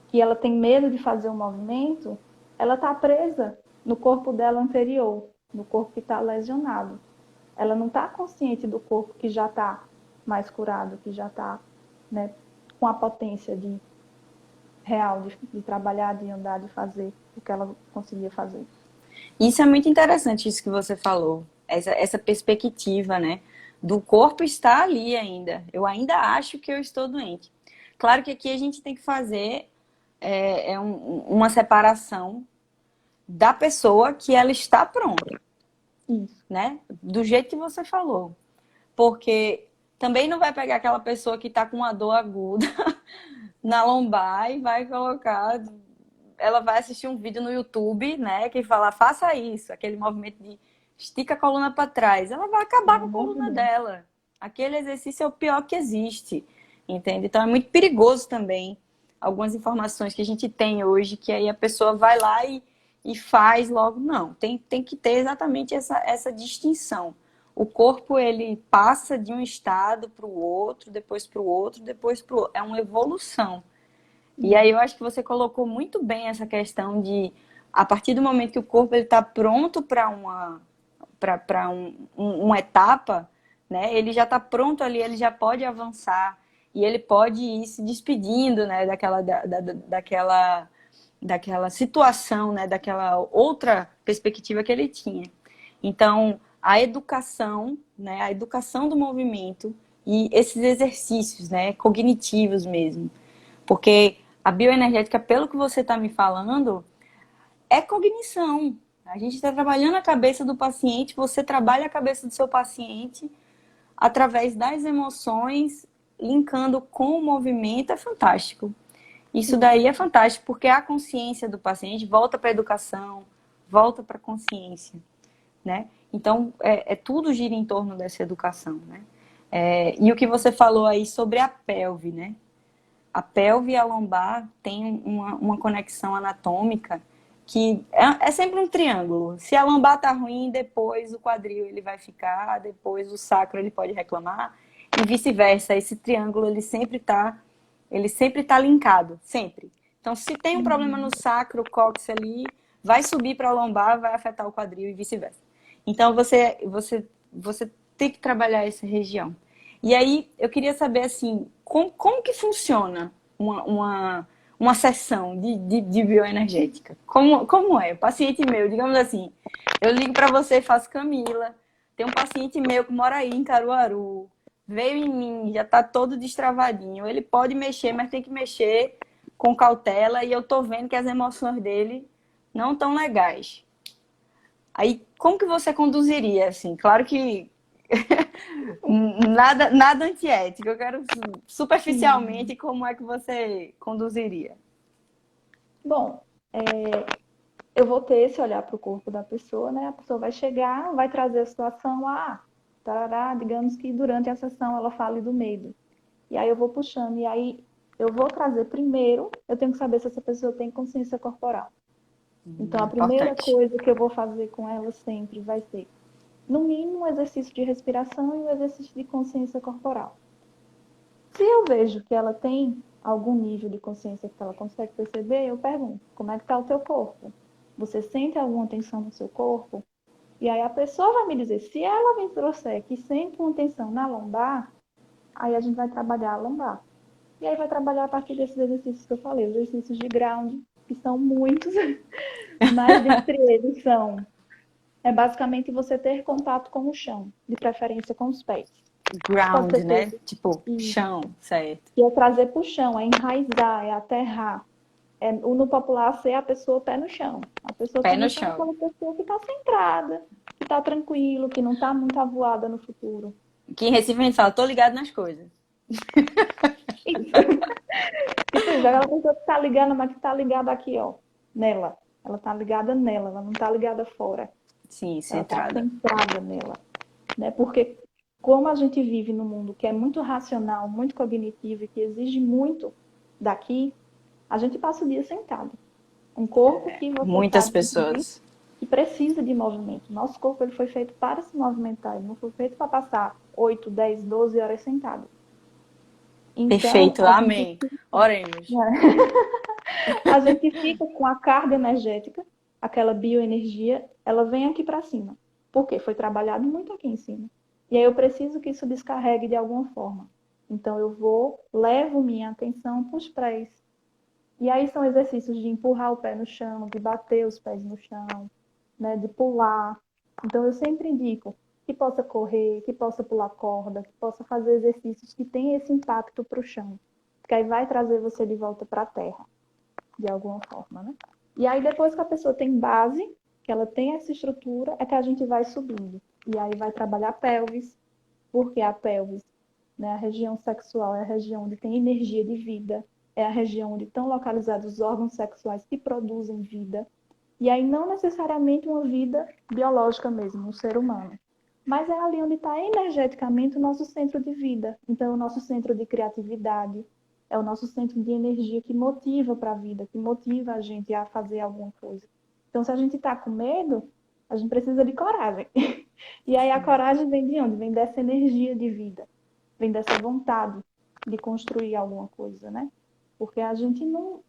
que ela tem medo de fazer um movimento, ela está presa no corpo dela anterior, no corpo que está lesionado. Ela não está consciente do corpo que já está mais curado, que já está, né, com a potência real de trabalhar, de andar, de fazer o que ela conseguia fazer. Isso é muito interessante, isso que você falou. Essa perspectiva, né? Do corpo estar ali ainda. Eu ainda acho que eu estou doente. Claro que aqui a gente tem que fazer uma separação da pessoa que ela está pronta, Isso. né? Do jeito que você falou. Porque também não vai pegar aquela pessoa que está com uma dor aguda na lombar e vai colocar. Ela vai assistir um vídeo no YouTube, né? Que fala, faça isso, aquele movimento de estica a coluna para trás. Ela vai acabar Pelo com a amor de coluna Deus. dela. Aquele exercício é o pior que existe, entende? Então é muito perigoso também algumas informações que a gente tem hoje, que aí a pessoa vai lá e faz logo. Não, tem que ter exatamente essa distinção. O corpo, ele passa de um estado para o outro, depois para o outro, depois para o outro. É uma evolução. E aí eu acho que você colocou muito bem essa questão de, a partir do momento que o corpo está pronto para uma etapa, né? Ele já está pronto ali, ele já pode avançar e ele pode ir se despedindo, né? Daquela situação, né? Daquela outra perspectiva que ele tinha. Então, a educação, né? A educação do movimento e esses exercícios, né? Cognitivos mesmo. Porque a bioenergética, pelo que você está me falando, é cognição. A gente está trabalhando a cabeça do paciente, você trabalha a cabeça do seu paciente através das emoções, linkando com o movimento, é fantástico. Isso daí é fantástico, porque a consciência do paciente volta para a educação, volta para a consciência, né? Então, tudo gira em torno dessa educação, né? E o que você falou aí sobre a pelve, né? A pelve e a lombar têm uma conexão anatômica que é sempre um triângulo. Se a lombar tá ruim, depois o quadril ele vai ficar, depois o sacro ele pode reclamar e vice-versa. Esse triângulo ele sempre tá linkado, sempre. Então, se tem um problema no sacro, o cóccix ali, vai subir para a lombar, vai afetar o quadril e vice-versa. Então, você tem que trabalhar essa região. E aí, eu queria saber, assim, como que funciona uma sessão de bioenergética? Como é? O paciente meu, digamos assim, eu ligo para você e faço, Camila, tem um paciente meu que mora aí em Caruaru, veio em mim, já está todo destravadinho, ele pode mexer, mas tem que mexer com cautela e eu tô vendo que as emoções dele não estão legais. Aí, como que você conduziria, assim? Claro que nada antiético. Eu quero Sim. superficialmente como é que você conduziria. Bom, eu vou ter esse olhar para o corpo da pessoa, né? A pessoa vai chegar, vai trazer a situação, tarará, digamos que durante a sessão ela fale do medo. E aí eu vou puxando, e aí eu vou trazer primeiro, eu tenho que saber se essa pessoa tem consciência corporal. Então, a primeira Importante. coisa que eu vou fazer com ela sempre vai ser, no mínimo, um exercício de respiração e um exercício de consciência corporal. Se eu vejo que ela tem algum nível de consciência que ela consegue perceber, eu pergunto, como é que está o teu corpo? Você sente alguma tensão no seu corpo? E aí a pessoa vai me dizer, se ela me trouxer que sente uma tensão na lombar, aí a gente vai trabalhar a lombar. E aí vai trabalhar a partir desses exercícios que eu falei, os exercícios de ground, que são muitos, mas dentre eles são, basicamente você ter contato com o chão, de preferência com os pés. Pode Ground, ser né? feito Tipo, isso, chão, certo. que é trazer para o chão, é enraizar, é aterrar. No popular ser a pessoa pé no chão. A pessoa Pé pé no no chão é chão. aquela pessoa que está centrada, que está tranquilo, que não está muito avoada no futuro. Aqui em Recife a gente fala, tô ligado nas coisas. Isso. Tipo isso, aquela pessoa que está ligada, mas que está ligada aqui, ó, nela. Ela está ligada nela, ela não está ligada fora. Sim, Ela está centrada. centrada nela. Né? Porque como a gente vive num mundo que é muito racional, muito cognitivo e que exige muito daqui, a gente passa o dia sentado. Um corpo que você Muitas sabe inclusive, pessoas. que precisa de movimento. Nosso corpo ele foi feito para se movimentar, ele não foi feito para passar 8, 10, 12 horas sentado. Então, Perfeito, amém. Oremos. a gente fica com a carga energética, aquela bioenergia, ela vem aqui para cima. Por quê? Foi trabalhado muito aqui em cima. E aí eu preciso que isso descarregue de alguma forma. Então eu levo minha atenção para os pés. E aí são exercícios de empurrar o pé no chão, de bater os pés no chão, né, de pular. Então eu sempre indico que possa correr, que possa pular corda, que possa fazer exercícios que tenham esse impacto para o chão. Porque aí vai trazer você de volta para a terra, de alguma forma, né? E aí depois que a pessoa tem base, que ela tem essa estrutura, é que a gente vai subindo. E aí vai trabalhar a pelvis, porque a pelvis, né, a região sexual é a região onde tem energia de vida, é a região onde estão localizados os órgãos sexuais que produzem vida. E aí não necessariamente uma vida biológica mesmo, um ser humano. Mas é ali onde está energeticamente o nosso centro de vida. Então, é o nosso centro de criatividade, é o nosso centro de energia que motiva para a vida, que motiva a gente a fazer alguma coisa. Então, se a gente está com medo, a gente precisa de coragem. E aí a coragem vem de onde? Vem dessa energia de vida, vem dessa vontade de construir alguma coisa, né? Porque a gente não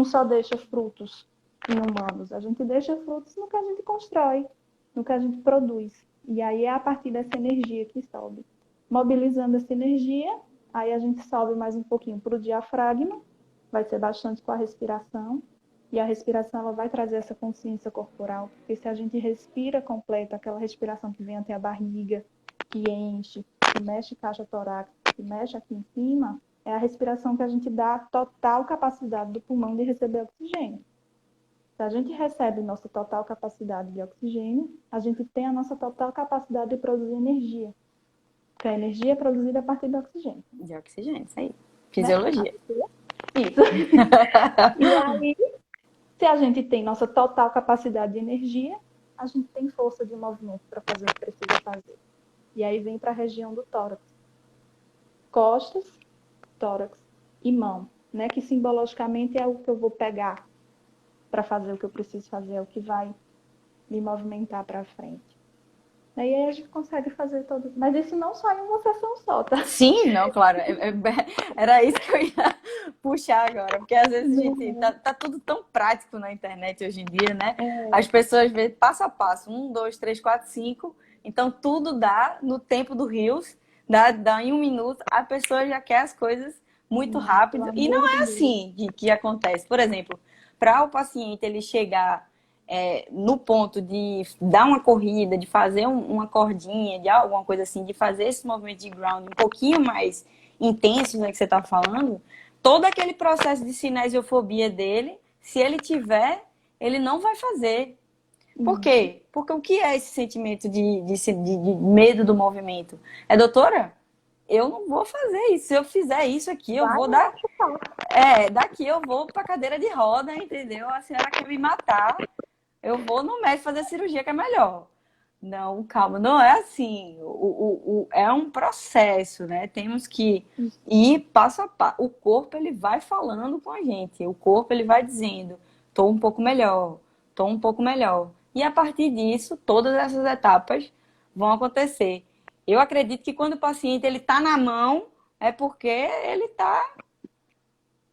só deixa frutos em humanos, a gente deixa frutos no que a gente constrói, no que a gente produz. E aí é a partir dessa energia que sobe. Mobilizando essa energia, aí a gente sobe mais um pouquinho para o diafragma, vai ser bastante com a respiração, e a respiração ela vai trazer essa consciência corporal, porque se a gente respira completa, aquela respiração que vem até a barriga, que enche, que mexe caixa torácica, que mexe aqui em cima, é a respiração que a gente dá total capacidade do pulmão de receber oxigênio. Se a gente recebe nossa total capacidade de oxigênio, a gente tem a nossa total capacidade de produzir energia. Porque a energia é produzida a partir do oxigênio. De oxigênio, isso aí. Né? Fisiologia. Isso. E aí, se a gente tem nossa total capacidade de energia, a gente tem força de movimento para fazer o que precisa fazer. E aí vem para a região do tórax. Costas, tórax e mão, né? Que simbologicamente é o que eu vou pegar para fazer o que eu preciso fazer, é o que vai me movimentar para frente. E aí a gente consegue fazer todo. Mas isso não só em uma sessão só, tá? Sim, não, claro. Era isso que eu ia puxar agora. Porque às vezes a gente tá tudo tão prático na internet hoje em dia, né? As pessoas veem passo a passo, 1, 2, 3, 4, 5. Então tudo dá no tempo do Reels, dá em 1 minuto, a pessoa já quer as coisas muito rápido. E não é assim que acontece. Por exemplo, para o paciente ele chegar no ponto de dar uma corrida, de fazer uma cordinha, de alguma coisa assim, de fazer esse movimento de ground um pouquinho mais intenso, né, que você está falando, todo aquele processo de cinesiofobia dele, se ele tiver, ele não vai fazer. Por quê? Porque o que é esse sentimento de medo do movimento? Doutora, eu não vou fazer isso. Se eu fizer isso aqui, eu vou dar. Daqui eu vou pra cadeira de roda, entendeu? A senhora quer me matar. Eu vou no médico fazer cirurgia que é melhor. Não, calma, não é assim. É um processo, né? Temos que ir passo a passo. O corpo, ele vai falando com a gente. O corpo, ele vai dizendo, tô um pouco melhor, tô um pouco melhor. E a partir disso, todas essas etapas vão acontecer. Eu acredito que quando o paciente, ele tá na mão, é porque ele tá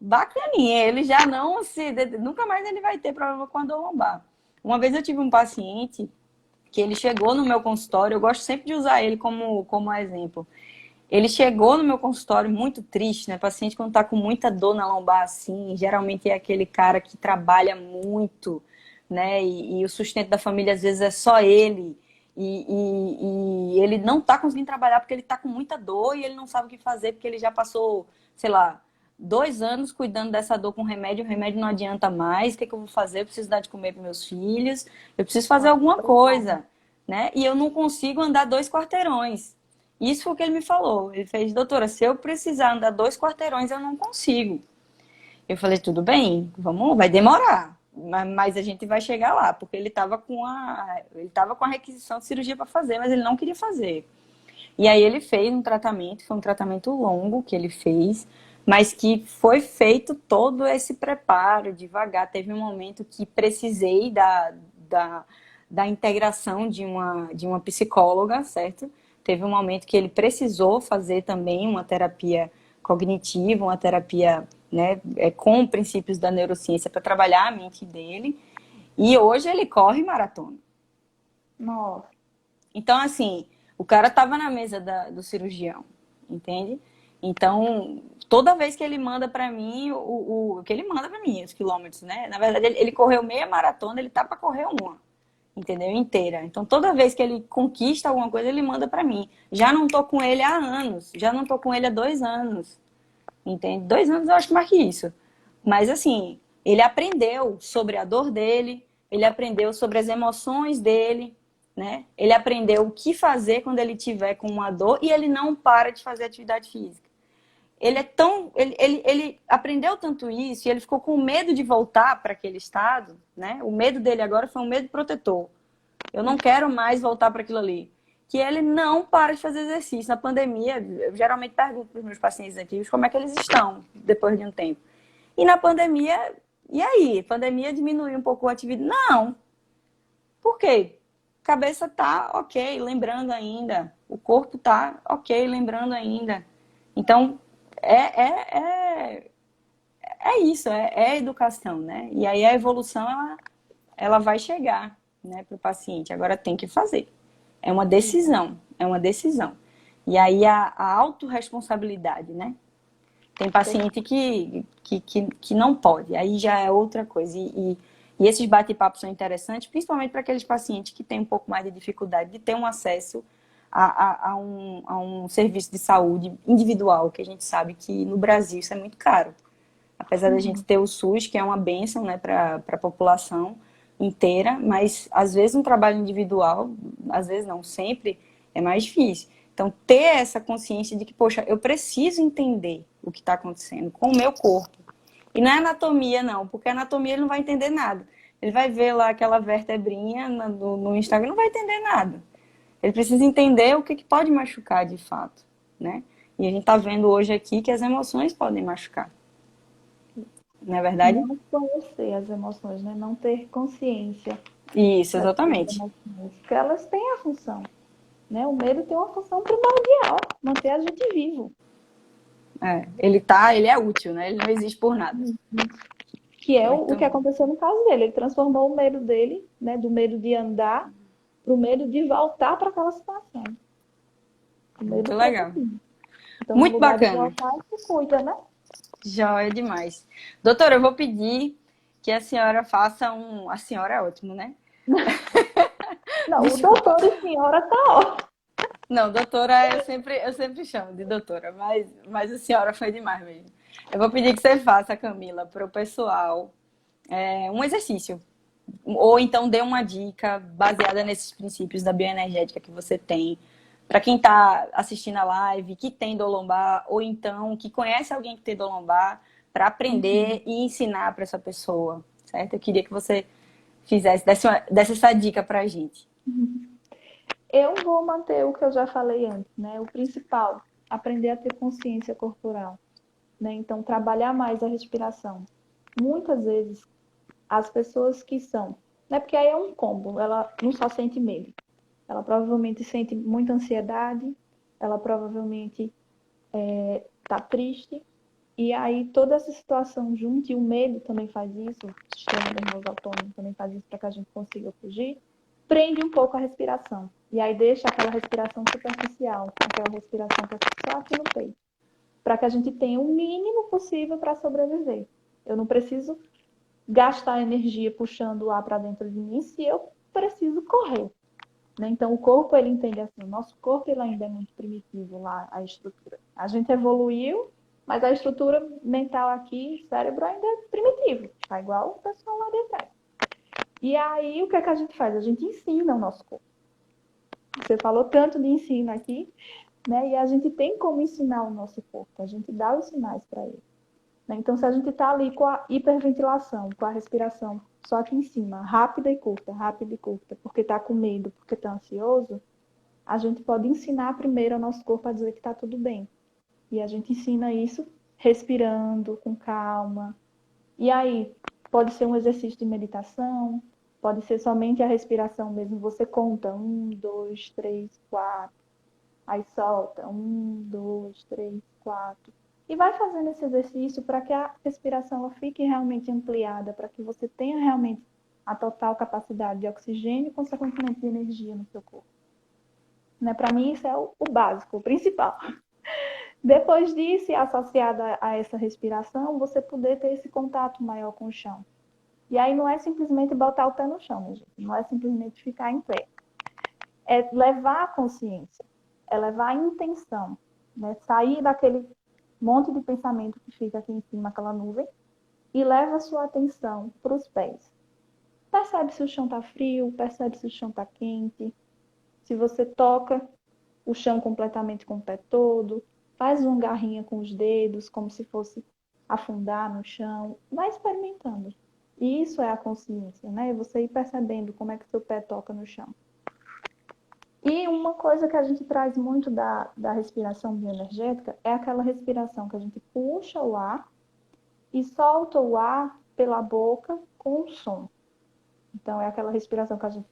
bacaninha. Ele já não se... Nunca mais ele vai ter problema com a dor lombar. Uma vez eu tive um paciente que ele chegou no meu consultório, eu gosto sempre de usar ele como exemplo. Ele chegou no meu consultório muito triste, né? Paciente quando tá com muita dor na lombar, assim, geralmente é aquele cara que trabalha muito, né? E o sustento da família, às vezes, é só ele. E ele não tá conseguindo trabalhar porque ele tá com muita dor e ele não sabe o que fazer, porque ele já passou, sei lá, 2 anos cuidando dessa dor com remédio, o remédio não adianta mais, o que eu vou fazer? Eu preciso dar de comer para meus filhos, eu preciso fazer alguma coisa, né? E eu não consigo andar 2 quarteirões. Isso foi o que ele me falou. Ele fez, doutora, se eu precisar andar 2 quarteirões, eu não consigo. Eu falei, tudo bem, vamos, vai demorar, mas a gente vai chegar lá, porque ele estava com a requisição de cirurgia para fazer, mas ele não queria fazer. E aí ele fez um tratamento, foi um tratamento longo que ele fez, mas que foi feito todo esse preparo devagar. Teve um momento que precisei da integração de uma psicóloga, certo? Teve um momento que ele precisou fazer também uma terapia cognitiva, uma terapia, né, com princípios da neurociência para trabalhar a mente dele. E hoje ele corre maratona. Nossa. Então, assim, O cara estava na mesa do cirurgião, entende? Então, toda vez que ele manda para mim, o que ele manda para mim, os quilômetros, né? Na verdade, ele correu meia maratona, ele tá para correr uma, entendeu? Inteira. Então, toda vez que ele conquista alguma coisa, ele manda para mim. Já não tô com ele há anos, já não tô com ele há 2 anos, entende? 2 anos eu acho mais que isso. Mas, assim, ele aprendeu sobre a dor dele, ele aprendeu sobre as emoções dele, né? Ele aprendeu o que fazer quando ele tiver com uma dor e ele não para de fazer atividade física. Ele é tão, ele aprendeu tanto isso e ele ficou com medo de voltar para aquele estado, né? O medo dele agora foi um medo protetor. Eu não quero mais voltar para aquilo ali. Que ele não para de fazer exercício. Na pandemia, eu geralmente pergunto para os meus pacientes antigos como é que eles estão depois de um tempo. E na pandemia, e aí? A pandemia diminuiu um pouco a atividade? Não. Por quê? A cabeça tá ok, lembrando ainda. O corpo tá ok, lembrando ainda. Então, é, é isso, é educação, né? E aí a evolução, ela vai chegar, né, para o paciente. Agora tem que fazer. É uma decisão, é uma decisão. E aí a autorresponsabilidade, né? Tem paciente que não pode, aí já é outra coisa. E esses bate-papos são interessantes, principalmente para aqueles pacientes que têm um pouco mais de dificuldade de ter um acesso a um serviço de saúde individual, que a gente sabe que no Brasil isso é muito caro. Apesar da gente ter o SUS, que é uma bênção, né, para a população inteira, mas às vezes um trabalho individual, às vezes não, sempre é mais difícil. Então, ter essa consciência de que, poxa, eu preciso entender o que está acontecendo com o meu corpo. E não é anatomia, não, porque a anatomia ele não vai entender nada. Ele vai ver lá aquela vertebrinha no Instagram, não vai entender nada. Ele precisa entender o que pode machucar de fato, né? E a gente está vendo hoje aqui que as emoções podem machucar. Não é verdade? Não conhecer as emoções, né? Não ter consciência Isso, das exatamente. emoções, porque elas têm a função, né? O medo tem uma função primordial, manter a gente vivo. Ele é útil, né? Ele não existe por nada. Que é o que Muito. aconteceu no caso dele. Ele transformou o medo dele, né? Do medo de andar para o medo de voltar para aquela situação. O medo Muito legal. protetivo. Então, no Muito lugar de bacana. voltar, se cuida, né? Joia demais. Doutora, eu vou pedir que a senhora faça um. A senhora é ótimo, né? Não, o Desculpa. doutor e senhora tá ótimo. Não, doutora, eu sempre chamo de doutora, mas a senhora foi demais mesmo. Eu vou pedir que você faça, Camila, para o pessoal um exercício. Ou então dê uma dica baseada nesses princípios da bioenergética que você tem. Para quem está assistindo a live, que tem dor lombar, ou então que conhece alguém que tem dor lombar, para aprender e ensinar para essa pessoa, certo? Eu queria que você desse essa dica para a gente. Eu vou manter o que eu já falei antes, né? O principal, aprender a ter consciência corporal, né? Então, trabalhar mais a respiração. Muitas vezes, as pessoas que são, né? Porque aí é um combo, ela não só sente medo, ela provavelmente sente muita ansiedade, ela provavelmente tá triste, e aí toda essa situação junto, e o medo também faz isso, o sistema nervoso autônomo também faz isso para que a gente consiga fugir, prende um pouco a respiração. E aí deixa aquela respiração superficial, aquela respiração que é só aqui no peito, para que a gente tenha o mínimo possível para sobreviver. Eu não preciso gastar energia puxando o ar para dentro de mim se eu preciso correr. Né? Então, o corpo, ele entende assim, o nosso corpo ele ainda é muito primitivo lá, a estrutura. A gente evoluiu, mas a estrutura mental aqui, cérebro ainda é primitivo. Tá igual o pessoal lá de trás. E aí, o que é que a gente faz? A gente ensina o nosso corpo. Você falou tanto de ensino aqui, né? E a gente tem como ensinar o nosso corpo. A gente dá os sinais para ele. Né? Então, se a gente está ali com a hiperventilação, com a respiração só aqui em cima, rápida e curta, porque está com medo, porque está ansioso, a gente pode ensinar primeiro ao nosso corpo a dizer que está tudo bem. E a gente ensina isso respirando, com calma. E aí, pode ser um exercício de meditação, pode ser somente a respiração mesmo. Você conta 1, 2, 3, 4. Aí solta 1, 2, 3, 4. E vai fazendo esse exercício para que a respiração ela fique realmente ampliada, para que você tenha realmente a total capacidade de oxigênio e, consequentemente, de energia no seu corpo. né? Para mim, isso é o básico, o principal. Depois disso, e associada a essa respiração, você poder ter esse contato maior com o chão. E aí não é simplesmente botar o pé no chão, né, gente? Não é simplesmente ficar em pé. É levar a consciência, é levar a intenção, né? Sair daquele monte de pensamento que fica aqui em cima, aquela nuvem, e leva a sua atenção para os pés. Percebe se o chão está frio, percebe se o chão está quente, se você toca o chão completamente com o pé todo, faz uma garrinha com os dedos, como se fosse afundar no chão, vai experimentando. E isso é a consciência, né? Você ir percebendo como é que seu pé toca no chão. E uma coisa que a gente traz muito da respiração bioenergética é aquela respiração que a gente puxa o ar e solta o ar pela boca com som. Então, é aquela respiração que a gente...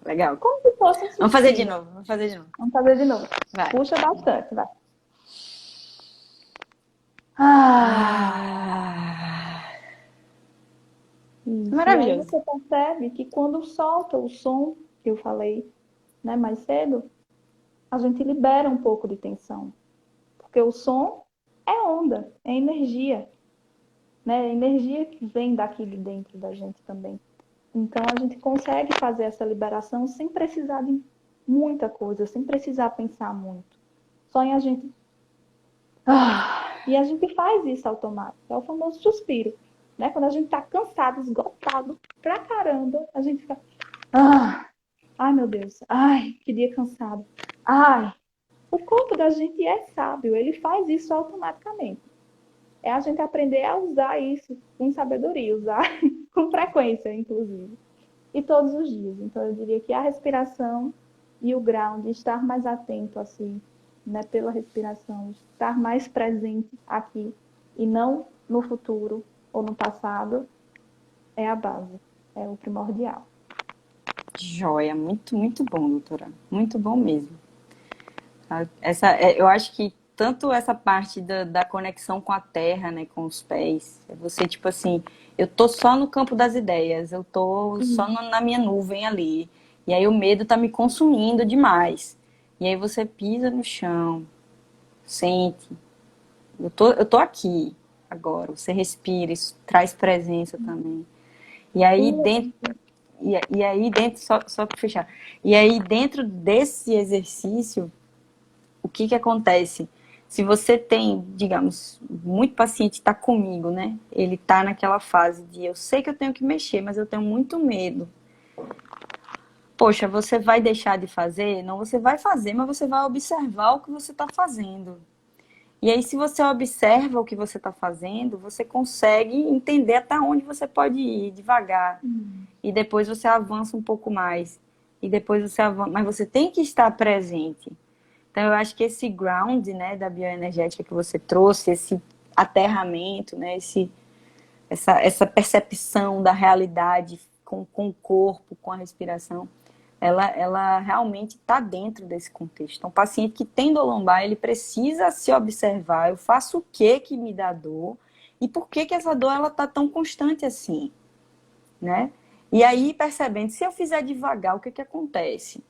Legal. Como se fosse um Vamos fazer de suspiro. novo, vamos fazer de novo. Vamos fazer de novo. Vai. Puxa bastante, vai. Isso. Maravilhoso. E aí você percebe que quando solta o som, que eu falei, né, mais cedo, a gente libera um pouco de tensão. Porque o som é onda, é energia. Né? É energia que vem daqui de dentro da gente também. Então a gente consegue fazer essa liberação sem precisar de muita coisa, sem precisar pensar muito. Só em a gente... E a gente faz isso automático. É o famoso suspiro. Né? Quando a gente tá cansado, esgotado pra caramba, a gente fica... Ai, meu Deus. Ai, que dia cansado. Ai. O corpo da gente é sábio. Ele faz isso automaticamente. É a gente aprender a usar isso com sabedoria, usar com frequência, inclusive. E todos os dias. Então, eu diria que a respiração e o ground, estar mais atento, assim, né, pela respiração, estar mais presente aqui e não no futuro ou no passado, é a base, é o primordial. Joia, muito, muito bom, doutora. Muito bom mesmo. Eu acho que tanto essa parte da conexão com a terra, né, com os pés, é você, tipo assim, eu tô só no campo das ideias, eu tô só na minha nuvem ali, e aí o medo tá me consumindo demais. E aí você pisa no chão, sente, eu tô aqui agora, você respira, isso traz presença também. E aí dentro, e aí dentro, só para fechar, e aí dentro desse exercício, o que que acontece? Se você tem, digamos, muito paciente está comigo, né? Ele está naquela fase de eu sei que eu tenho que mexer, mas eu tenho muito medo. Poxa, você vai deixar de fazer? Não, você vai fazer, mas você vai observar o que você está fazendo. E aí, se você observa o que você está fazendo, você consegue entender até onde você pode ir devagar. E depois você avança um pouco mais. E depois você avança, mas você tem que estar presente. Então, eu acho que esse ground, né, da bioenergética que você trouxe, esse aterramento, né, essa percepção da realidade com o corpo, com a respiração, ela realmente está dentro desse contexto. Então, o paciente que tem dor lombar, ele precisa se observar, eu faço o que me dá dor e por que essa dor ela está tão constante assim, né? E aí, percebendo, se eu fizer devagar, o que acontece?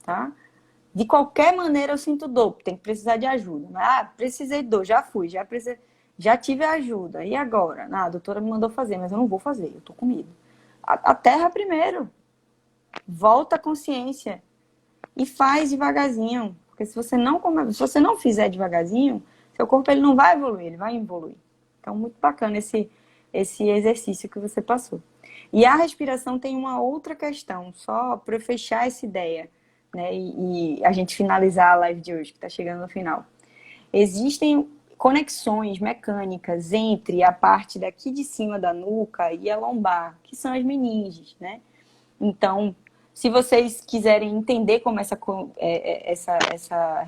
Tá? De qualquer maneira eu sinto dor, tem que precisar de ajuda. Precisei de dor, já fui, já tive ajuda. E agora? A doutora me mandou fazer, mas eu não vou fazer, eu tô com medo. Aterra primeiro. Volta a consciência. E faz devagarzinho. Porque se você não fizer devagarzinho, seu corpo ele não vai evoluir, ele vai evoluir. Então, muito bacana esse exercício que você passou. E a respiração tem uma outra questão, só para fechar essa ideia. Né, e a gente finalizar a live de hoje, que está chegando no final. Existem conexões mecânicas entre a parte daqui de cima da nuca e a lombar, que são as meninges, né? Então, se vocês quiserem entender como essa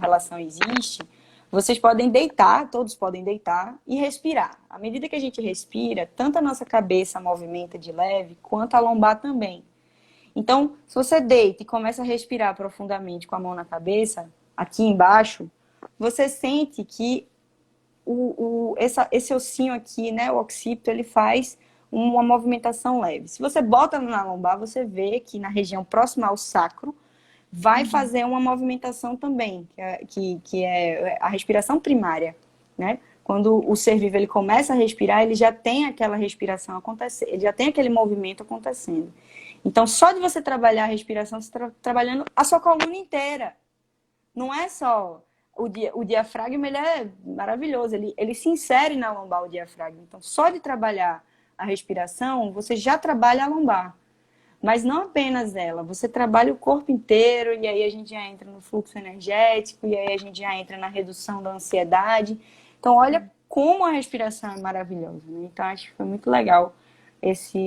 relação existe, vocês podem deitar, todos podem deitar e respirar. À medida que a gente respira, tanto a nossa cabeça movimenta de leve, quanto a lombar também. Então, se você deita e começa a respirar profundamente com a mão na cabeça, aqui embaixo, você sente que esse ossinho aqui, né, o occipito, ele faz uma movimentação leve. Se você bota na lombar, você vê que na região próxima ao sacro vai fazer uma movimentação também, que é a respiração primária, né? Quando o ser vivo ele começa a respirar, ele já tem aquela respiração acontecendo, ele já tem aquele movimento acontecendo. Então, só de você trabalhar a respiração, você está trabalhando a sua coluna inteira. Não é só o diafragma, ele é maravilhoso, ele se insere na lombar, o diafragma. Então, só de trabalhar a respiração, você já trabalha a lombar. Mas não apenas ela, você trabalha o corpo inteiro, e aí a gente já entra no fluxo energético, e aí a gente já entra na redução da ansiedade. Então, olha como a respiração é maravilhosa, né? Então, acho que foi muito legal essa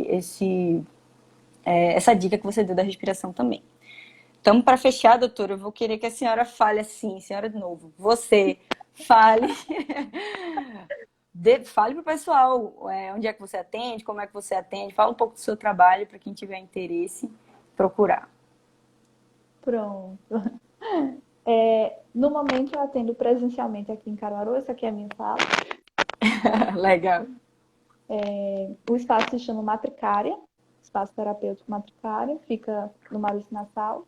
dica que você deu da respiração também. Então, para fechar, doutora, eu vou querer que a senhora fale assim, senhora de novo, você fale, fale para o pessoal onde é que você atende, como é que você atende, fala um pouco do seu trabalho para quem tiver interesse procurar. Pronto. No momento eu atendo presencialmente aqui em Caruaru, essa aqui é a minha sala. Legal. O espaço se chama Matricária, Espaço Terapêutico Matricária, fica no Maurício Nassau.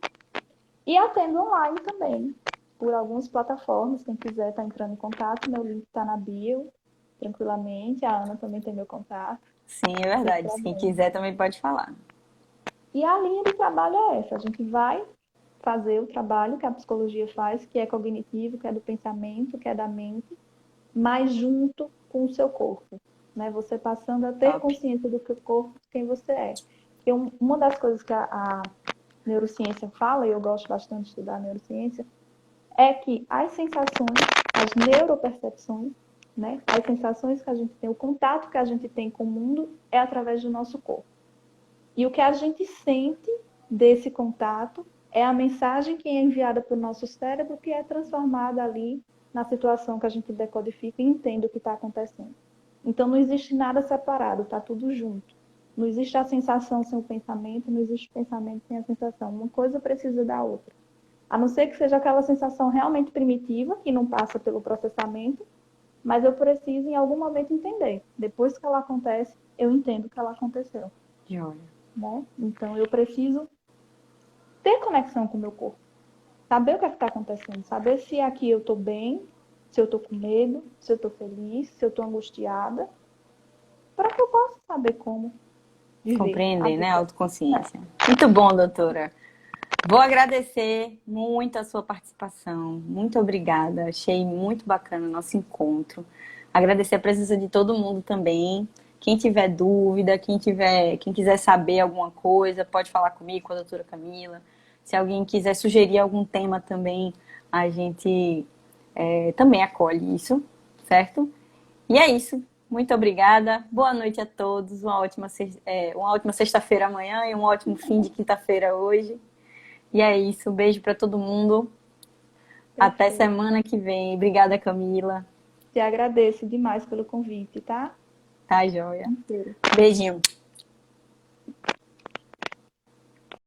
E atendo online também, por algumas plataformas, quem quiser estar entrando em contato, meu link está na bio, tranquilamente, a Ana também tem meu contato. Sim, é verdade, quem quiser também pode falar. E a linha de trabalho é essa, a gente vai fazer o trabalho que a psicologia faz, que é cognitivo, que é do pensamento, que é da mente, mas junto com o seu corpo, né? Você passando a ter consciência do seu corpo, de quem você é. E uma das coisas que a neurociência fala, e eu gosto bastante de estudar a neurociência, é que as sensações, as neuropercepções, né? As sensações que a gente tem, o contato que a gente tem com o mundo é através do nosso corpo. E o que a gente sente desse contato é a mensagem que é enviada para o nosso cérebro, que é transformada ali na situação que a gente decodifica e entende o que está acontecendo. Então, não existe nada separado, está tudo junto. Não existe a sensação sem o pensamento, não existe o pensamento sem a sensação. Uma coisa precisa da outra. A não ser que seja aquela sensação realmente primitiva, que não passa pelo processamento, mas eu preciso, em algum momento, entender. Depois que ela acontece, eu entendo que ela aconteceu. Né? Então, eu preciso ter conexão com o meu corpo. Saber o que está acontecendo. Saber se aqui eu estou bem, se eu estou com medo, se eu estou feliz, se eu estou angustiada. Para que eu possa saber como viver. Compreender, né? Autoconsciência. Muito bom, doutora. Vou agradecer muito a sua participação. Muito obrigada. Achei muito bacana o nosso encontro. Agradecer a presença de todo mundo também. Quem tiver dúvida, quem quiser saber alguma coisa, pode falar comigo, com a doutora Camila. Se alguém quiser sugerir algum tema também, a gente também acolhe isso, certo? E é isso. Muito obrigada. Boa noite a todos. Uma ótima sexta-feira amanhã e um ótimo fim de quinta-feira hoje. E é isso. Beijo para todo mundo. Até semana que vem. Obrigada, Camila. Te agradeço demais pelo convite, tá? Tá, joia. Beijinho.